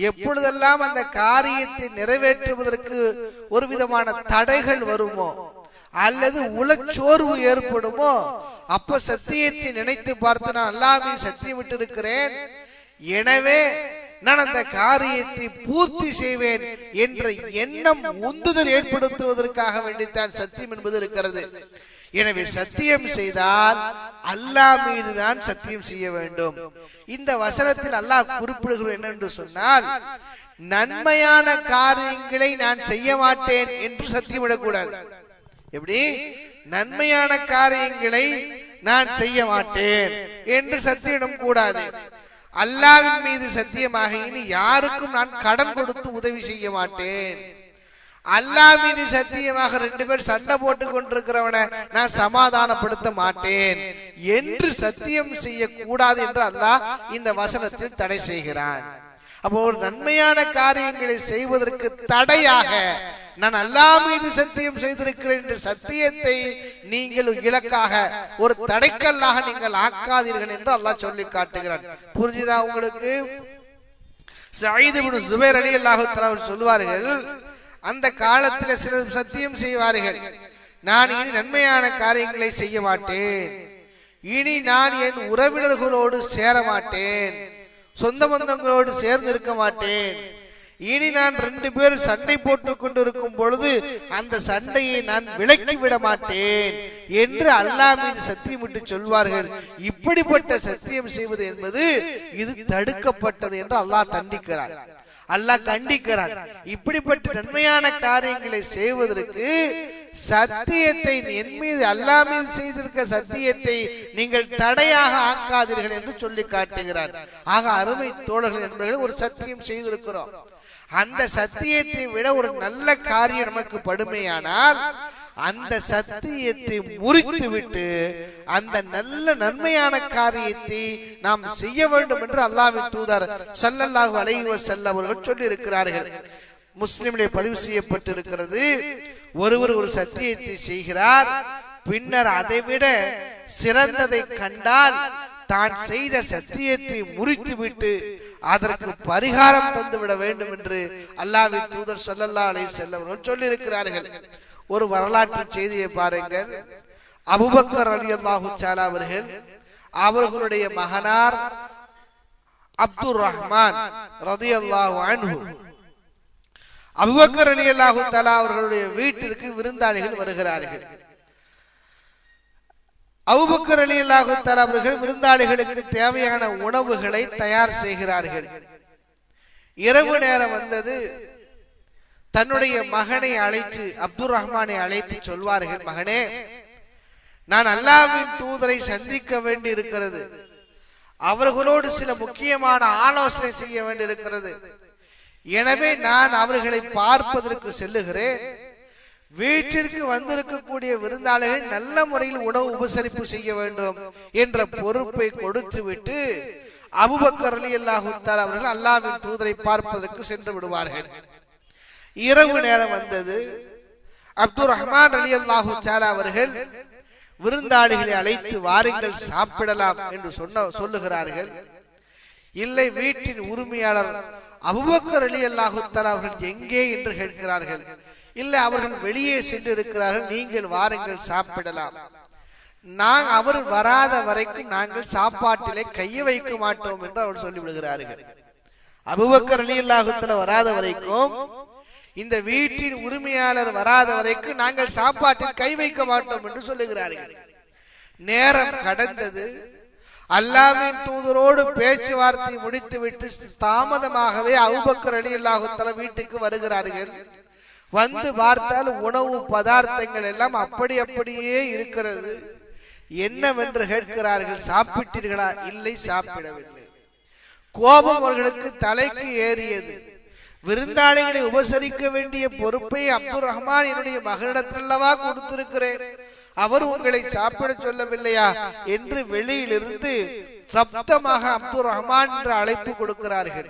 எப்பொழுதெல்லாம் அந்த காரியத்தை நிறைவேற்றுவதற்கு ஒரு விதமான தடைகள் வருமோ அல்லது உளச்சோர்வு ஏற்படுமோ அப்ப சத்தியத்தை நினைத்து பார்த்து நான் அல்லாஹ்வை சத்தியம் விட்டு இருக்கிறேன், எனவே நான் அந்த காரியத்தை பூர்த்தி செய்வேன் என்ற எண்ணம் உந்துதல் ஏற்படுத்துவதற்காக வேண்டித்தான் சத்தியம் என்பது இருக்கிறது. எனவே சத்தியம் செய்தால் அல்லாஹ் மீதுதான் சத்தியம் செய்ய வேண்டும். இந்த வசனத்தில் அல்லாஹ் குறிப்பிடுகிறது என்னென்று சொன்னால், நன்மையான காரியங்களை நான் செய்ய மாட்டேன் என்று சத்தியம் விடக்கூடாது. எப்படி? நன்மையான காரியங்களை நான் செய்ய மாட்டேன் என்று சத்தியம் கூடாது. அல்லாஹ்வின் மீது சத்தியமாக இனி யாருக்கும் நான் கடன் கொடுத்து உதவி செய்ய மாட்டேன். அல்லாஹ் மீது சத்தியமாக 2 பேர் சண்டை போட்டு கொண்டிருக்கிறவனை நான் சமாதானப்படுத்த மாட்டேன் என்று சத்தியம் செய்யக்கூடாது என்று அல்லாஹ் இந்த வசனத்தில் தடை செய்கிறான். அப்போ ஒரு நன்மையான காரியங்களை செய்வதற்கு தடையாக நான் அல்லாஹ் மீது சத்தியம் செய்திருக்கிறேன் என்ற சத்தியத்தை நீங்கள் இலக்காக, ஒரு தடைக்கல்லாக நீங்கள் ஆக்காதீர்கள் என்று அல்லாஹ் சொல்லி காட்டுகிறான். புரிஞ்சுதா உங்களுக்கு? சயீத் இப்னு ஜுபைர் ரலியல்லாஹு தஆலா சொல்வார்கள், அந்த காலத்தில் சிலர் சத்தியம் செய்வார்கள், நான் இனி நன்மையான காரியங்களை செய்ய மாட்டேன், இனி நான் என் உறவினர்களோடு சேர மாட்டேன், சொந்த பந்தங்களோடு சேர்ந்து இருக்க மாட்டேன், இனி நான் 2 பேர் சண்டை போட்டுக் கொண்டிருக்கும் பொழுது அந்த சண்டையை நான் விலக்கி விட மாட்டேன் என்று அல்லாஹ் மீது சத்தியம் விட்டு சொல்வார்கள். இப்படிப்பட்ட சத்தியம் செய்வது என்பது இது தடுக்கப்பட்டது என்று அல்லாஹ் தண்டிக்கிறார், அல்லாஹ் கண்டிக்கிறான். இப்படிப்பட்ட நன்மையான காரியங்களை செய்வதற்கு சத்தியத்தை, என் மீது அல்லாஹ் மீது செய்திருக்க சத்தியத்தை நீங்கள் தடையாக ஆக்காதீர்கள் என்று சொல்லி காட்டுகிறார். ஆக அருமை தோழர்கள் என்பவர்கள், ஒரு சத்தியம் செய்திருக்கிறோம், அந்த சத்தியத்தை விட ஒரு நல்ல காரியம் நமக்கு படுமையானால் அந்த சத்தியத்தை முறித்து விட்டு அந்த நல்ல நன்மையான காரியத்தை நாம் செய்ய வேண்டும் என்று அல்லாஹ்வின் தூதர் ஸல்லல்லாஹு அலைஹி வஸல்லம் அவர்கள் சொல்லி இருக்கிறார்கள். முஸ்லிமிலே பதிவு செய்யப்பட்டிருக்கிறது, ஒருவர் ஒரு சத்தியத்தை செய்கிறார், பின்னர் அதைவிட சிறந்ததை கண்டால் தான் செய்த சத்தியத்தை முறித்துவிட்டு அதற்கு பரிகாரம் தந்துவிட வேண்டும் என்று அல்லாஹ்வின் தூதர் ஸல்லல்லாஹு அலைஹி வஸல்லம் அவர்கள் சொல்லி இருக்கிறார்கள். ஒரு வரலாற்று செய்தியை பாருங்கள். அபூபக்கர் ரலியல்லாஹு தஆலா அவர்களுடைய மகனார் அப்துர் ரஹ்மான் ரலியல்லாஹு அன்ஹு, அபூபக்கர் ரலியல்லாஹு தஆலா அவர்களுடைய வீட்டிற்கு விருந்தாளிகள் வருகிறார்கள். அபூபக்கர் ரலியல்லாஹு தஆலா அவர்கள் விருந்தாளிகளுக்கு தேவையான உணவுகளை தயார் செய்கிறார்கள். இரவு நேரம் வந்தது, தன்னுடைய மகனை அழைத்து, அப்துல் ரஹ்மானை அழைத்து சொல்வார்கள், மகனே, நான் அல்லாஹ்வின் தூதரை சந்திக்க வேண்டி இருக்கிறது, அவர்களோடு சில முக்கியமான ஆலோசனை செய்ய வேண்டி இருக்கிறது. எனவே நான் அவர்களை பார்ப்பதற்கு செல்லுகிறேன். வீட்டிற்கு வந்திருக்கக்கூடிய விருந்தாளிகள் நல்ல முறையில் உணவு உபசரிப்பு செய்ய வேண்டும் என்ற பொறுப்பை கொடுத்து விட்டு அபூபக்கர் ரலியல்லாஹு தஆலா அவர்கள் அல்லாஹ்வின் தூதரை பார்ப்பதற்கு சென்று விடுவார்கள். இரவு நேரம் வந்தது. அப்துல் ரஹ்மான் ரலியல்லாஹு தஆலா அவர்கள் விருந்தாளிகளை அழைத்து வாருங்கள் சாப்பிடலாம் என்று சொல்லுகிறார்கள். இல்லை, வீட்டின் உரிமையாளர் அபூபக்கர் ரலியல்லாஹு தஆலா அவர்கள் எங்கே என்று கேட்கிறார்கள். இல்லை, அவர்கள் வெளியே சென்று இருக்கிறார்கள், நீங்கள் வாருங்கள் சாப்பிடலாம். அவர் வராத வரைக்கும் நாங்கள் சாப்பாட்டிலே கையை வைக்க மாட்டோம் என்று அவர் சொல்லிவிடுகிறார்கள். அபூபக்கர் ரலியல்லாஹு தஆலா வராத வரைக்கும், இந்த வீட்டின் உரிமையாளர் வராத வரைக்கும் நாங்கள் சாப்பாட்டில் கை வைக்க மாட்டோம் என்று சொல்லுகிறார்கள். நேரம் கடந்தது. அல்லாஹ்வின் தூதரோடு பேச்சுவார்த்தை முடித்துவிட்டு தாமதமாகவே அபூபக்கர் ரலியல்லாஹு தஆலா வீட்டுக்கு வருகிறார்கள். வந்து பார்த்தால் உணவு பதார்த்தங்கள் எல்லாம் அப்படியே இருக்கிறது. என்னவென்று கேட்கிறார்கள். சாப்பிட்டீர்களா? இல்லை, சாப்பிடவில்லை. கோபம் அவர்களுக்கு தலைக்கு ஏறியது. விருந்தாளிகளை உபசரிக்க வேண்டிய பொறுப்பை அப்துல் ரஹ்மான் என்னுடைய மகனிடத்திலவா கொடுத்திருக்கிறேன், அவர் உங்களை சாப்பிட சொல்லவில்லையா என்று வெளியிலிருந்து சப்தமாக அப்துல் ரஹ்மான் என்ற அழைப்பு கொடுக்கிறார்கள்.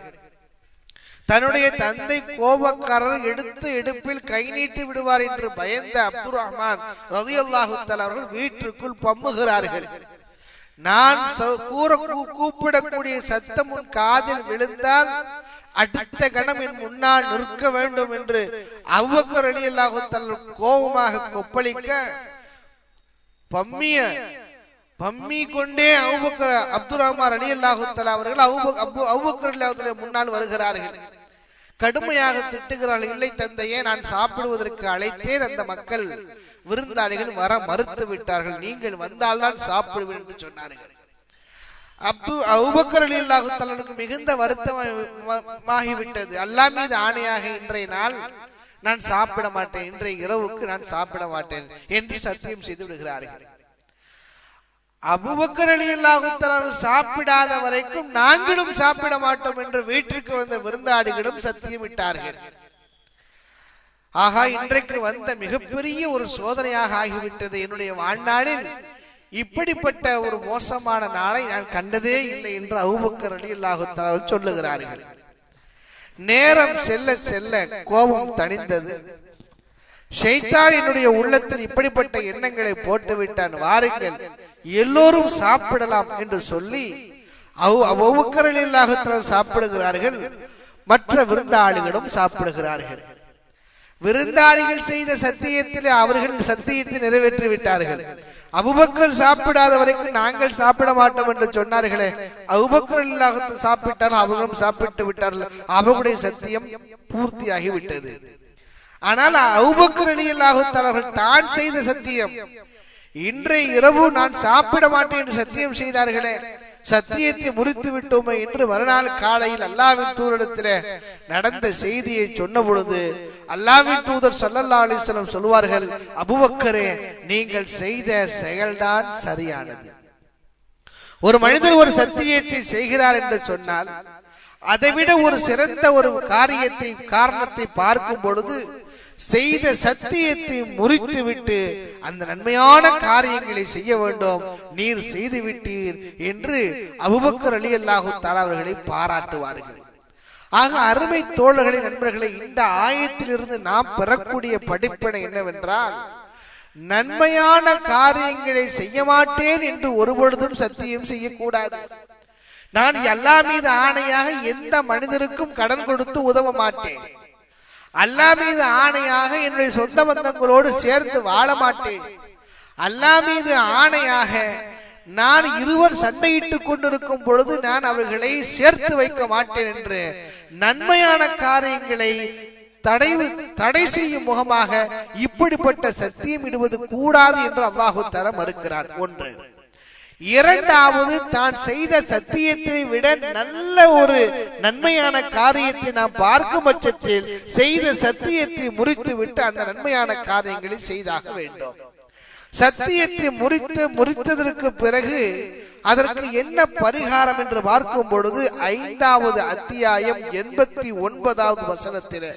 தன்னுடைய தந்தை கோபக்காரர் எடுத்து எடுப்பில் கை நீட்டி விடுவார் என்று பயந்த அப்துல் ரஹ்மான் ரலியல்லாஹு தஆலா அவர்கள் வீட்டிற்குள் பம்முகிறார்கள். நான் கூப்பிடக்கூடிய சத்தம் உன் காதில் விழுந்தால் அடுத்த கணம் என் முன்னால் நிற்க வேண்டும் என்று அபூபக்கர் ரலியல்லாஹு தஆலா கோபமாக கொப்பளிக்க, பம்மி கொண்டே அப்துல் ரஹ்மான் ரலியல்லாஹு தஆலா அவர்கள் அபூபக்கர் ரலியல்லாஹு தஆலா முன்னால் வருகிறார்கள். கடுமையாக திட்டுகிறார்கள். இல்லை தந்தையே, நான் சாப்பிடுவதற்கு அழைத்தேன், அந்த மக்கள் விருந்தாளிகள் வர மறுத்து விட்டார்கள், நீங்கள் வந்தால்தான் சாப்பிடுவேன் என்று சொன்னார்கள். அபூபக்கர் ரலியல்லாஹு தஆலாவுக்கு மிகுந்த வருத்தமாகிவிட்டது. அல்லாஹ் மீது ஆணையாக இன்றைய நாள் நான் சாப்பிட மாட்டேன், இன்றைய இரவுக்கு நான் சாப்பிட மாட்டேன் என்று சத்தியம் செய்து விடுகிறார்கள். அபூபக்கர் ரலியல்லாஹு தஆலா சாப்பிடாத வரைக்கும் நாங்களும் சாப்பிட மாட்டோம் என்று வீட்டிற்கு வந்த விருந்தாளிகளும் சத்தியமிட்டார்கள். ஆகா, இன்றைக்கு வந்த மிகப்பெரிய ஒரு சோதனையாக ஆகிவிட்டது. என்னுடைய வாழ்நாளில் இப்படிப்பட்ட ஒரு மோசமான நாளை நான் கண்டதே இல்லை என்று அபூபக்கர் ரலியல்லாஹு தஆலா சொல்லுகிறார்கள். நேரம் செல்ல செல்ல கோபம் தணிந்தது. ஷைத்தான் என்னுடைய உள்ளத்தில் இப்படிப்பட்ட எண்ணங்களை போட்டு விட்டான், வாருங்கள் எல்லோரும் சாப்பிடலாம் என்று சொல்லி அபூபக்கர் ரலியல்லாஹு தஆலா சாப்பிடுகிறார்கள். மற்ற விருந்தாளிகளும் சாப்பிடுகிறார்கள். விருந்தாளிகள் செய்த சத்தியத்தில் அவர்கள் சத்தியத்தை நிறைவேற்றி விட்டார்கள். அபூபக்கர் சாப்பிடாத வரைக்கும் நாங்கள் சாப்பிட மாட்டோம் என்று சொன்னார்களே, அபூபக்கர் ரலியல்லாஹு தஆலா சாப்பிட்டால் அவர்களும் சாப்பிட்டு விட்டார்கள். அவர்களுடைய சத்தியம் பூர்த்தியாகி விட்டது. ஆனால் அபூபக்கர் ரலியல்லாஹு தஆலா தான் செய்த சத்தியம், இன்றைய இரவு நான் சாப்பிட மாட்டேன் என்று சத்தியம் செய்தார்களே, சத்தியத்தை முறித்து விட்டோமே என்று மறுநாள் காலையில் அல்லாஹ்வின் தூதரிடத்திலே நடந்த செய்தியை சொன்ன பொழுது அல்லாஹ்வின் தூதர் ஸல்லல்லாஹு அலைஹி வஸல்லம் சொல்வார்கள், அபூபக்கரே, நீங்கள் செய்த செயல்தான் சரியானது. ஒரு மனிதர் ஒரு சத்தியத்தை செய்கிறார் என்று சொன்னால் அதைவிட ஒரு சிறந்த ஒரு காரணத்தை பார்க்கும் பொழுது செய்த சத்தியத்தை முறித்து விட்டு அந்த நன்மையான காரியங்களை செய்ய வேண்டும், நீர் செய்து விட்டீர் என்று அபூபக்கர் ரலியல்லாஹு தஆலா அவர்களை பாராட்டுவார்கள். ஆக அருமை தோழர்களே, நண்பர்களே, இந்த ஆயத்திலிருந்து நாம் பெறக்கூடிய படிப்பினை என்னவென்றால், நன்மையான காரியங்களை செய்ய மாட்டேன் என்று ஒருபொழுதும் சத்தியம் செய்யக்கூடாது. நான் அல்லாஹ் மீது ஆணையாக எந்த மனிதருக்கும் கடன் கொடுத்து உதவ மாட்டேன், அல்லாஹ் மீது ஆணையாக என்னுடைய சொந்த பந்தங்களோடு சேர்ந்து வாழ மாட்டேன், அல்லாஹ் மீது ஆணையாக நான் இருவர் சண்டையிட்டுக் கொண்டிருக்கும் பொழுது நான் அவர்களை சேர்த்து வைக்க மாட்டேன் என்று நன்மையான காரியங்களை தடை செய்யும் முகமாக இப்படிப்பட்ட சத்தியம் இடுவது கூடாது என்று அல்லாஹ் தஆலா மறுக்கிறார். ஒன்று. இரண்டாவது, தான் செய்த சத்தியத்தை விட நல்ல ஒரு நன்மையான காரியத்தை நாம் பார்க்கும் பட்சத்தில் செய்த சத்தியத்தை முறித்து விட்டு அந்த நன்மையான காரியங்களை செய்தாக வேண்டும். சத்தியத்தை முறித்ததற்கு பிறகு அதற்கு என்ன பரிகாரம் என்று பார்க்கும் பொழுது 5வது அத்தியாயம் 89வது வசனத்திலே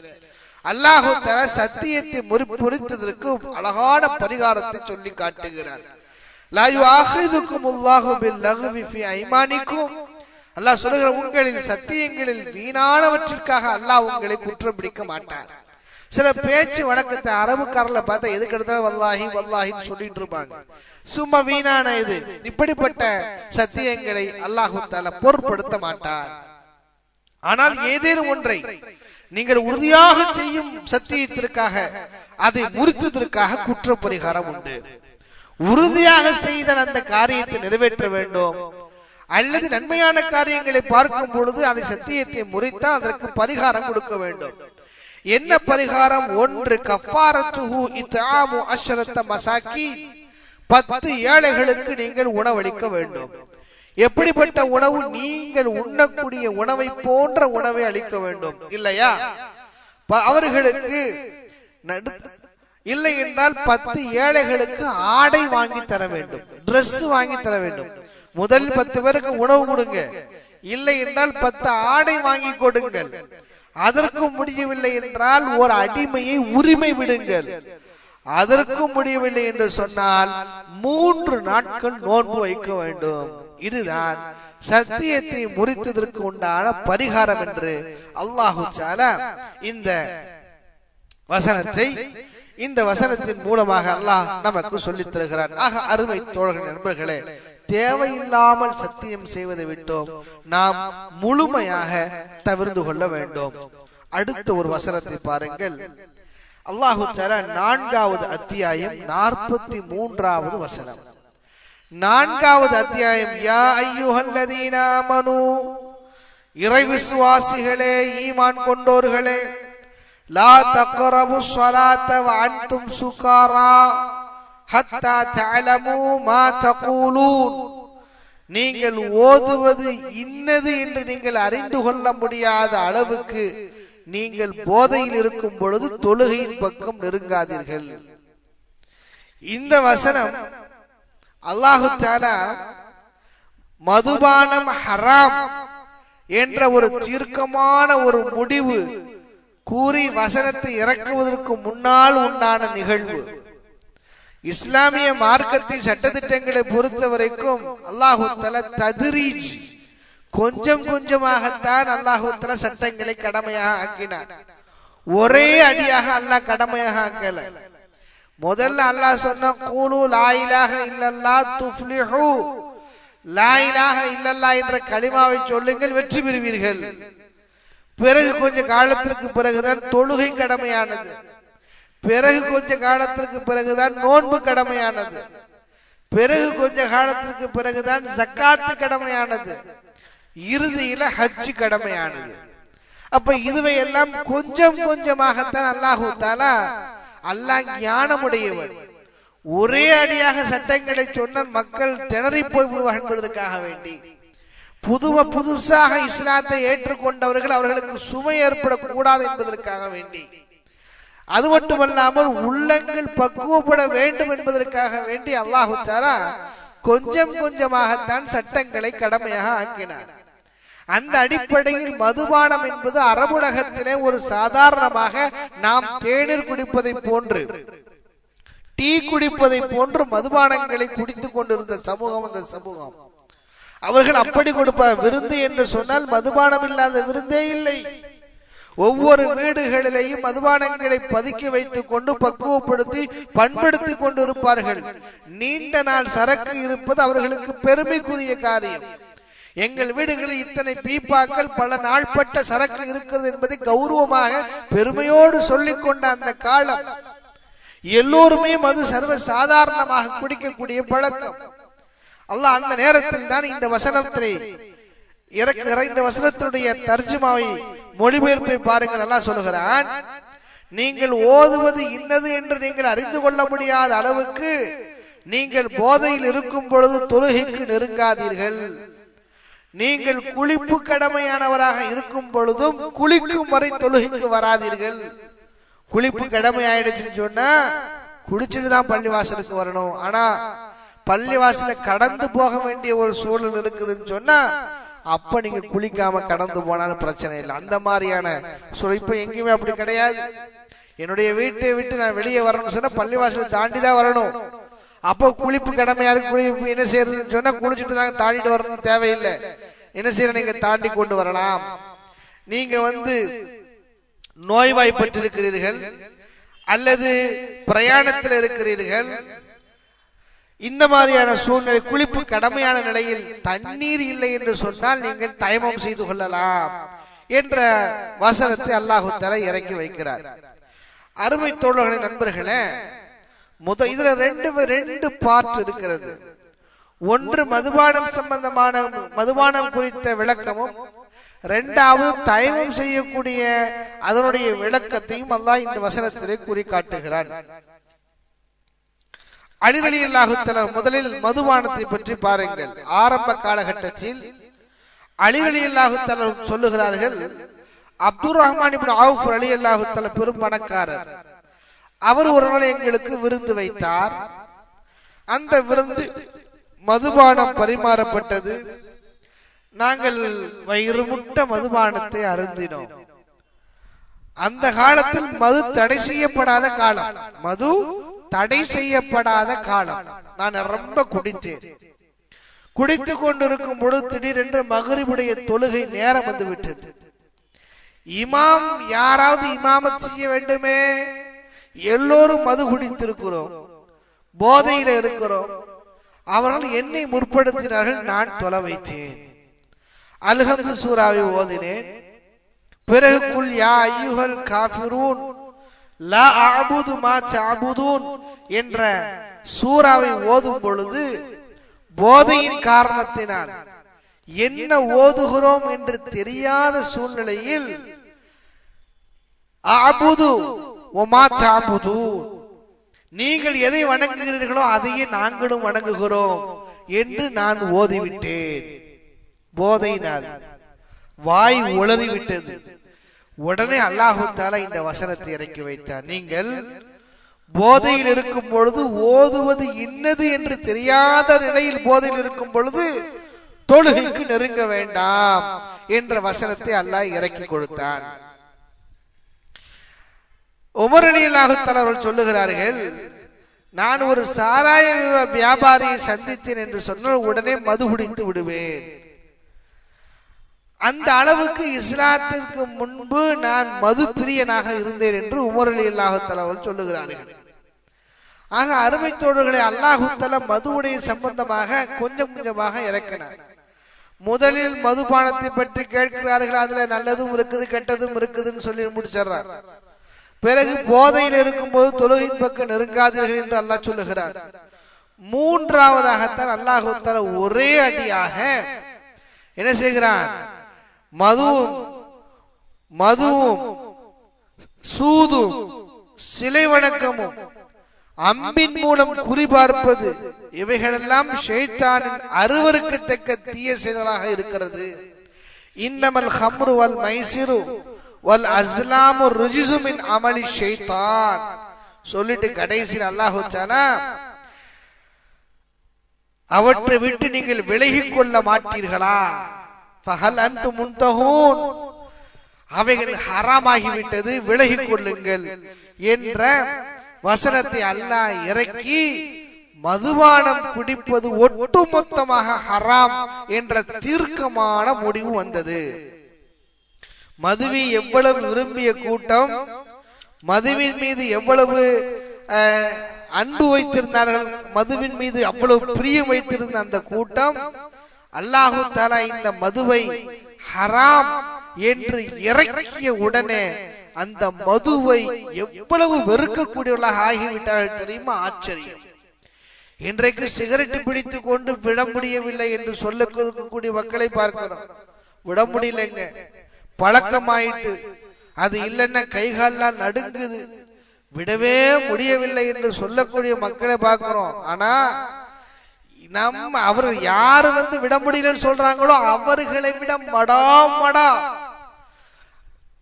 அல்லாஹ் தஆலா சத்தியத்தை முறித்ததற்கு அழகான பரிகாரத்தை சொல்லி காட்டுகிறார். லா யுஆஹிதுகுமுல்லாஹு பில்லஹவி ஃபீ ஐமானிக்கும். அல்லாஹ் சொல்லுகிற உங்களின் சத்தியங்களில் வீணானவற்றிற்காக அல்லாஹ் உங்களை குற்றம் பிடிக்க மாட்டார். சில பேச்சு வழக்கத்தை அரபுக்காரல பார்த்தா எதுக்கு எடுத்தாலும் வல்லாஹி வல்லாஹின்னு சொல்லிட்டு இருப்பாங்க. சும்மா வீணான இது. இப்படிப்பட்ட சத்தியங்களை அல்லாஹ் தஆலா பொருட்படுத்த மாட்டார். ஆனால் ஏதேனும் ஒன்றை நீங்கள் உறுதியாக செய்யும் சத்தியத்திற்காக அதை முறித்ததற்காக குற்ற பரிகாரம் உண்டு. உறுதியாக செய்த அந்த காரியத்தை நிறைவேற்ற வேண்டும். அல்லது நன்மையான காரியங்களை பார்க்கும் பொழுது அதை சத்தியத்தை முறித்தால் அதற்கு பரிகாரம் கொடுக்க வேண்டும். என்ன பரிகாரம்? 1 கஃபாரத்துஹு இத்ஆமு 10 மசாக்கீன். 10 ஏழைகளுக்கு நீங்கள் உணவளிக்க வேண்டும். எப்படிப்பட்ட உணவு? நீங்கள் உண்ணக்கூடிய உணவை போன்ற உணவை அளிக்க வேண்டும். இல்லையா? அவர்களுக்கு இல்லை என்றால் 10 ஏழைகளுக்கு ஆடை வாங்கி தர வேண்டும், டிரெஸ் வாங்கி தர வேண்டும். முதல் 10 பேருக்கு உணவு கொடுங்க. இல்லை என்றால் 10 ஆடை வாங்கி கொடுங்கள். அதற்கும் முடியவில்லை என்றால் ஒரு அடிமையை உரிமை விடுங்கள். அதற்கும் முடியவில்லை என்று சொன்னால் 3 நாட்கள் நோன்பு வைக்க வேண்டும். இதுதான் சத்தியத்தை முறித்ததற்கு உண்டான பரிகாரம் என்று அல்லாஹு தஆலா இந்த வசனத்தின் மூலமாக அல்லாஹ் நமக்கு சொல்லித் தருகிறார். ஆக அருமை தோழர்கள், நண்பர்களே, தேவையில்லாமல் சத்தியம் செய்வதை விட்டோம் நாம் முழுமையாக தவிர்த்து கொள்ள வேண்டும். அடுத்த ஒரு வசனத்தை பாருங்கள். அல்லாஹு தஆலா 4வது அத்தியாயம் 43வது வசனம். 4வது அத்தியாயம், யா அய்யுஹல்லதீன ஆமனூ, இறை விசுவாசிகளே, ஈமான் கொண்டோர்களே, லா தக்ரபு ஸலாத்த வ அன்தும் சுகாரா ஹத்தா தஅலமூ மா தகூலூன். நீங்கள் ஓதுவது இன்னது என்று நீங்கள் அறிந்து கொள்ள முடியாத அளவுக்கு நீங்கள் போதையில் இருக்கும் பொழுது தொழுகையின் பக்கம் நெருங்காதீர்கள். இந்த வசனம் அல்லாஹு தஆலா மதுபானம் ஹராம் என்ற ஒரு தீர்க்கமான ஒரு முடிவு கூறி வசனத்தை இறக்குவதற்கு முன்னால் உண்டான நிகழ்வு. இஸ்லாமிய மார்க்கத்தின் சட்டதிட்டங்களை பொறுத்த வரைக்கும் அல்லாஹு தஆலா தத்ரீஜ், கொஞ்சம் கொஞ்சமாகத்தான் அல்லாஹு தஆலா சட்டங்களை கடமையாக ஆக்கினார். ஒரே அடியாக அல்லாஹ் கடமையாக ஆக்கல. முதல்ல அல்லாஹ் சொன்ன கூலு லா இலாஹ இல்லல்லாஹ் துஃப்லிஹு, லா இலாஹ இல்லல்லாஹ் என்ற கலிமாவை சொல்லுங்கள், வெற்றி பெறுவீர்கள். பிறகு கொஞ்ச காலத்திற்கு பிறகுதான் தொழுகை கடமையானது. பிறகு கொஞ்ச காலத்திற்கு பிறகுதான் நோன்பு கடமையானது. பிறகு கொஞ்ச காலத்திற்கு பிறகுதான் ஜக்காத்து கடமையானது. இறுதியில ஹஜ் கடமையானது. அப்ப இதுவை எல்லாம் கொஞ்சம் கொஞ்சமாகத்தான் அல்லாஹு தஆலா, அல்லாஹ் ஞானமுடையவர், ஒரே அடியாக சட்டங்களை சொன்னால் மக்கள் திணறி போய் விடுவார் என்பதற்காக வேண்டி புதுசாக இஸ்லாத்தை ஏற்றுக்கொண்டவர்கள் அவர்களுக்கு சுமை ஏற்படக்கூடாது என்பதற்காக வேண்டி, அது மட்டுமல்லாமல் உள்ளங்கள் பக்குவப்பட வேண்டும் என்பதற்காக வேண்டி அல்லாஹு தஆலா கொஞ்சம் கொஞ்சமாகத்தான் சட்டங்களை கடமையாக ஆக்கினார். அந்த அடிப்படையில் மதுபானம் என்பது அரபுலகத்திலே ஒரு சாதாரணமாக நாம் தேநீர் குடிப்பதை போன்று, டீ குடிப்பதை போன்று மதுபானங்களை குடித்துக் கொண்டிருந்த சமூகம் அந்த சமூகம். அவர்கள் அப்படி கொடுப்பார். விருந்து என்று சொன்னால் மதுபானம் இல்லாத விருந்தே இல்லை. ஒவ்வொரு வீடுகளிலேயும் மதுபானங்களை பதுக்கி வைத்துக் கொண்டு பக்குவப்படுத்தி பண்படுத்தி கொண்டு இருப்பார்கள். நீண்ட நாள் சரக்கு இருப்பது அவர்களுக்கு பெருமைக்குரிய காரியம். எங்கள் வீடுகளில் இத்தனை பீப்பாக்கள் பல நாள்பட்ட சரக்கு இருக்கிறது என்பதை கௌரவமாக பெருமையோடு சொல்லிக் கொண்ட அந்த காலம். எல்லோருமே மது சர்வ சாதாரணமாக குடிக்கக்கூடிய பழக்கம். அல்லாஹ் அந்த நேரத்தில் தான் இந்த வசனத்தை இறக்குகிற. இந்த வசனத்தினுடைய தர்ஜுமாவை, மொழிபெயர்ப்பை பாருங்கள். அல்லாஹ் சொல்லுகிறான், நீங்கள் ஓதுவது இன்னது என்று நீங்கள் அறிந்து கொள்ள முடியாத அளவுக்கு நீங்கள் போதையில் இருக்கும் பொழுது தொழுகைக்கு நெருங்காதீர்கள். நீங்கள் குளிப்பு கடமையானவராக இருக்கும் பொழுதும் குளிக்கும் வரை தொழுகைக்கு வராதீர்கள். குளிப்பு கடமை ஆயிடுச்சுன்னு சொன்னா குளிச்சுட்டு தான் பள்ளிவாசலுக்கு வரணும். ஆனா பள்ளிவாசல கடந்து போக வேண்டிய ஒரு சூழல் இருக்குதுன்னு சொன்னா அப்ப நீங்க குளிக்காம கடந்து போனாலும் பிரச்சனை இல்லை. அந்த மாதிரியான இப்ப எங்கேயுமே அப்படி கிடையாது. என்னுடைய வீட்டை விட்டு நான் வெளியே வரணும்னு சொன்னா பள்ளிவாசலை தாண்டி தான் வரணும். அப்போ குளிப்பு கடமையாரு குளிப்பு என்ன செய்யறதுன்னு சொன்னா குளிச்சுட்டு தாங்க தாண்டிட்டு வரணும் தேவையில்லை. என்ன செய்யற நீங்க தாண்டி கொண்டு வரலாம். நீங்க நோய்வாய்ப்பட்டிருக்கிறீர்கள் அல்லது பிரயாணத்தில் இருக்கிறீர்கள், இந்த மாதிரியான சூழ்நிலை குளிப்பு கடமையான நிலையில் தண்ணீர் இல்லை என்று சொன்னால் நீங்கள் தயமம் செய்து கொள்ளலாம் என்ற வசனத்தை அல்லாஹ் தஆலா இறக்கி வைக்கிறார். அருமை தோழர்களே, நண்பர்களே, இதுல ரெண்டு பார்ட் இருக்கிறது. ஒன்று மதுபானம் சம்பந்தமான மதுபானம் குறித்த விளக்கமும், இரண்டாவது தயமம் செய்யக்கூடிய அதனுடைய விளக்கத்தையும் அல்லாஹ் இந்த வசனத்திலே கூறி காட்டுகிறான். அலி ரலியல்லாஹு தஆலா முதலில் மதுபானத்தை பற்றி பாருங்கள். ஆரம்ப காலகட்டத்தில் அலி ரலியல்லாஹு தஆலா சொல்லுகிறார்கள், அப்துர் ரஹ்மான் இப்னு அவுஃப் ரலியல்லாஹு தஆலா பெரும் பணக்காரர். அவர் ஒரு நாள் எங்களுக்கு விருந்து வைத்தார். அந்த விருந்து மதுபானம் பரிமாறப்பட்டது. நாங்கள் வயிறு முட்ட மதுபானத்தை அருந்தினோம். அந்த காலத்தில் மது தடை செய்யப்படாத காலம், மது தடை செய்யப்படாத காலம். நான் ரொம்ப குடித்தேன். குடித்து கொண்டிருக்கும் பொழுது திடீரென்று மக்ரிபுடைய தொழுகை நேரம் வந்து விட்டது. இமாம் யாராவது இமாமத் செய்ய வேண்டுமே. எல்லோரும் மது குடித்திருக்கிறோம், போதையில இருக்கிறோம். அவர்கள் என்னை முற்படுத்தினார்கள். நான் தொலை வைத்தேன். அல்ஹம்து சூராவை ஓதினேன். பிறகு குல் யா அய்யுஹல் காஃபிரூன் லா அஅபுது மா தஅபுதூன் என்ற சூராவை ஓதும் பொழுது போதையின் காரணத்தினால் என்ன ஓதுகிறோம் என்று தெரியாத சூழ்நிலையில் அஅபுது வமா தஅபுதூன், நீங்கள் எதை வணங்குகிறீர்களோ அதையே நாங்களும் வணங்குகிறோம் என்று நான் ஓதிவிட்டேன். போதையினால் வாய் உளறிவிட்டது. உடனே அல்லாஹ் தஆலா இந்த வசனத்தை இறக்கி வைத்தார். நீங்கள் போதையில் இருக்கும் பொழுது ஓதுவது இன்னது என்று தெரியாத நிலையில் போதையில் இருக்கும் பொழுது தொழுகைக்கு நெருங்க வேண்டாம் என்ற வசனத்தை அல்லாஹ் இறக்கி கொடுத்தான். உமர் ரலியல்லாஹு தஆலா அவர்கள் சொல்லுகிறார்கள், நான் ஒரு சாராய வியாபாரியை சந்தித்தேன் என்று சொன்னால் உடனே மது குடித்து விடுவேன். அந்த அளவுக்கு இஸ்லாத்திற்கு முன்பு நான் மது பிரியனாக இருந்தேன் என்று உமர் ரலியல்லாஹு தஆலா அவர்கள் சொல்லுகிறார்கள். ஆக அருமை தோழர்களே, அல்லாஹ் தஆலா மதுவுடைய சம்பந்தமாக கொஞ்சம் கொஞ்சமாக இறக்கினார். முதலில் மதுபானத்தை பற்றி கேட்கிறார்கள். அதுல நல்லதும் இருக்குது கெட்டதும் இருக்குதுன்னு சொல்லி முடிச்சிடறார். பிறகு போதையில் இருக்கும் போது தொழுகையின் பக்கம் நெருங்காதீர்கள் என்று அல்லாஹ் சொல்லுகிறார். மூன்றாவதாகத்தான் அல்லாஹ் தஆலா ஒரே அடியாக என்ன செய்கிறான்? மதுவும் சூதும் சிலை வணக்கமும் அம்பின் மூலம் குறிபார்ப்பது இவைகளெல்லாம் ஷைத்தானின் அருவருக்கத்தக்க தீய செயலாக இருக்கிறது. இன்னமல் ஹம்ரு வல் மைசிரு வல் அஸ்லாமு ருஜிசு மின் அமலி ஷைத்தான் சொல்லிட்டு கடைசியில் அல்லாஹ் தஆலா அவற்றை விட்டு நீங்கள் விலகிக் கொள்ள மாட்டீர்களா? ஃபஹல் அன்தும் முன்தஹூன், அவைகள் ஹராமாகிவிட்டது, விலகிக் கொள்ளுங்கள் என்ற வசனத்தை அல்லாஹ் இறக்கி மதுபானம் குடிப்பது ஒட்டுமொத்தமாக ஹராம் என்ற தீர்க்கமான முடிவு வந்தது. மதுவை எவ்வளவு விரும்பிய கூட்டம், மதுவின் மீது எவ்வளவு அன்பு வைத்திருந்தார்கள், மதுவின் மீது அவ்வளவு பிரியம் வைத்திருந்த அந்த கூட்டம் அல்லாஹு தஆலா இந்த மதுவை ஹராம் என்று இறக்கிய உடனே அந்த மதுவை எவ்வளவு வெறுக்கக்கூடியவர்களாக ஆகிவிட்டார்கள் தெரியுமா? ஆச்சரியம். இன்றைக்கு சிகரெட் பிடித்து கொண்டு விட முடியவில்லை என்று சொல்லக்கூடிய மக்களை பார்க்கிறோம். விட முடியலைங்க, பழக்கமாயிட்டு. அது இல்லைன்னா கைகால்லாம் நடுங்குது. விடவே முடியவில்லை என்று சொல்லக்கூடிய மக்களை பார்க்கிறோம். ஆனா அவர் யாரு விட முடியலன்னு சொல்றாங்களோ அவர்களை விட மடாமடா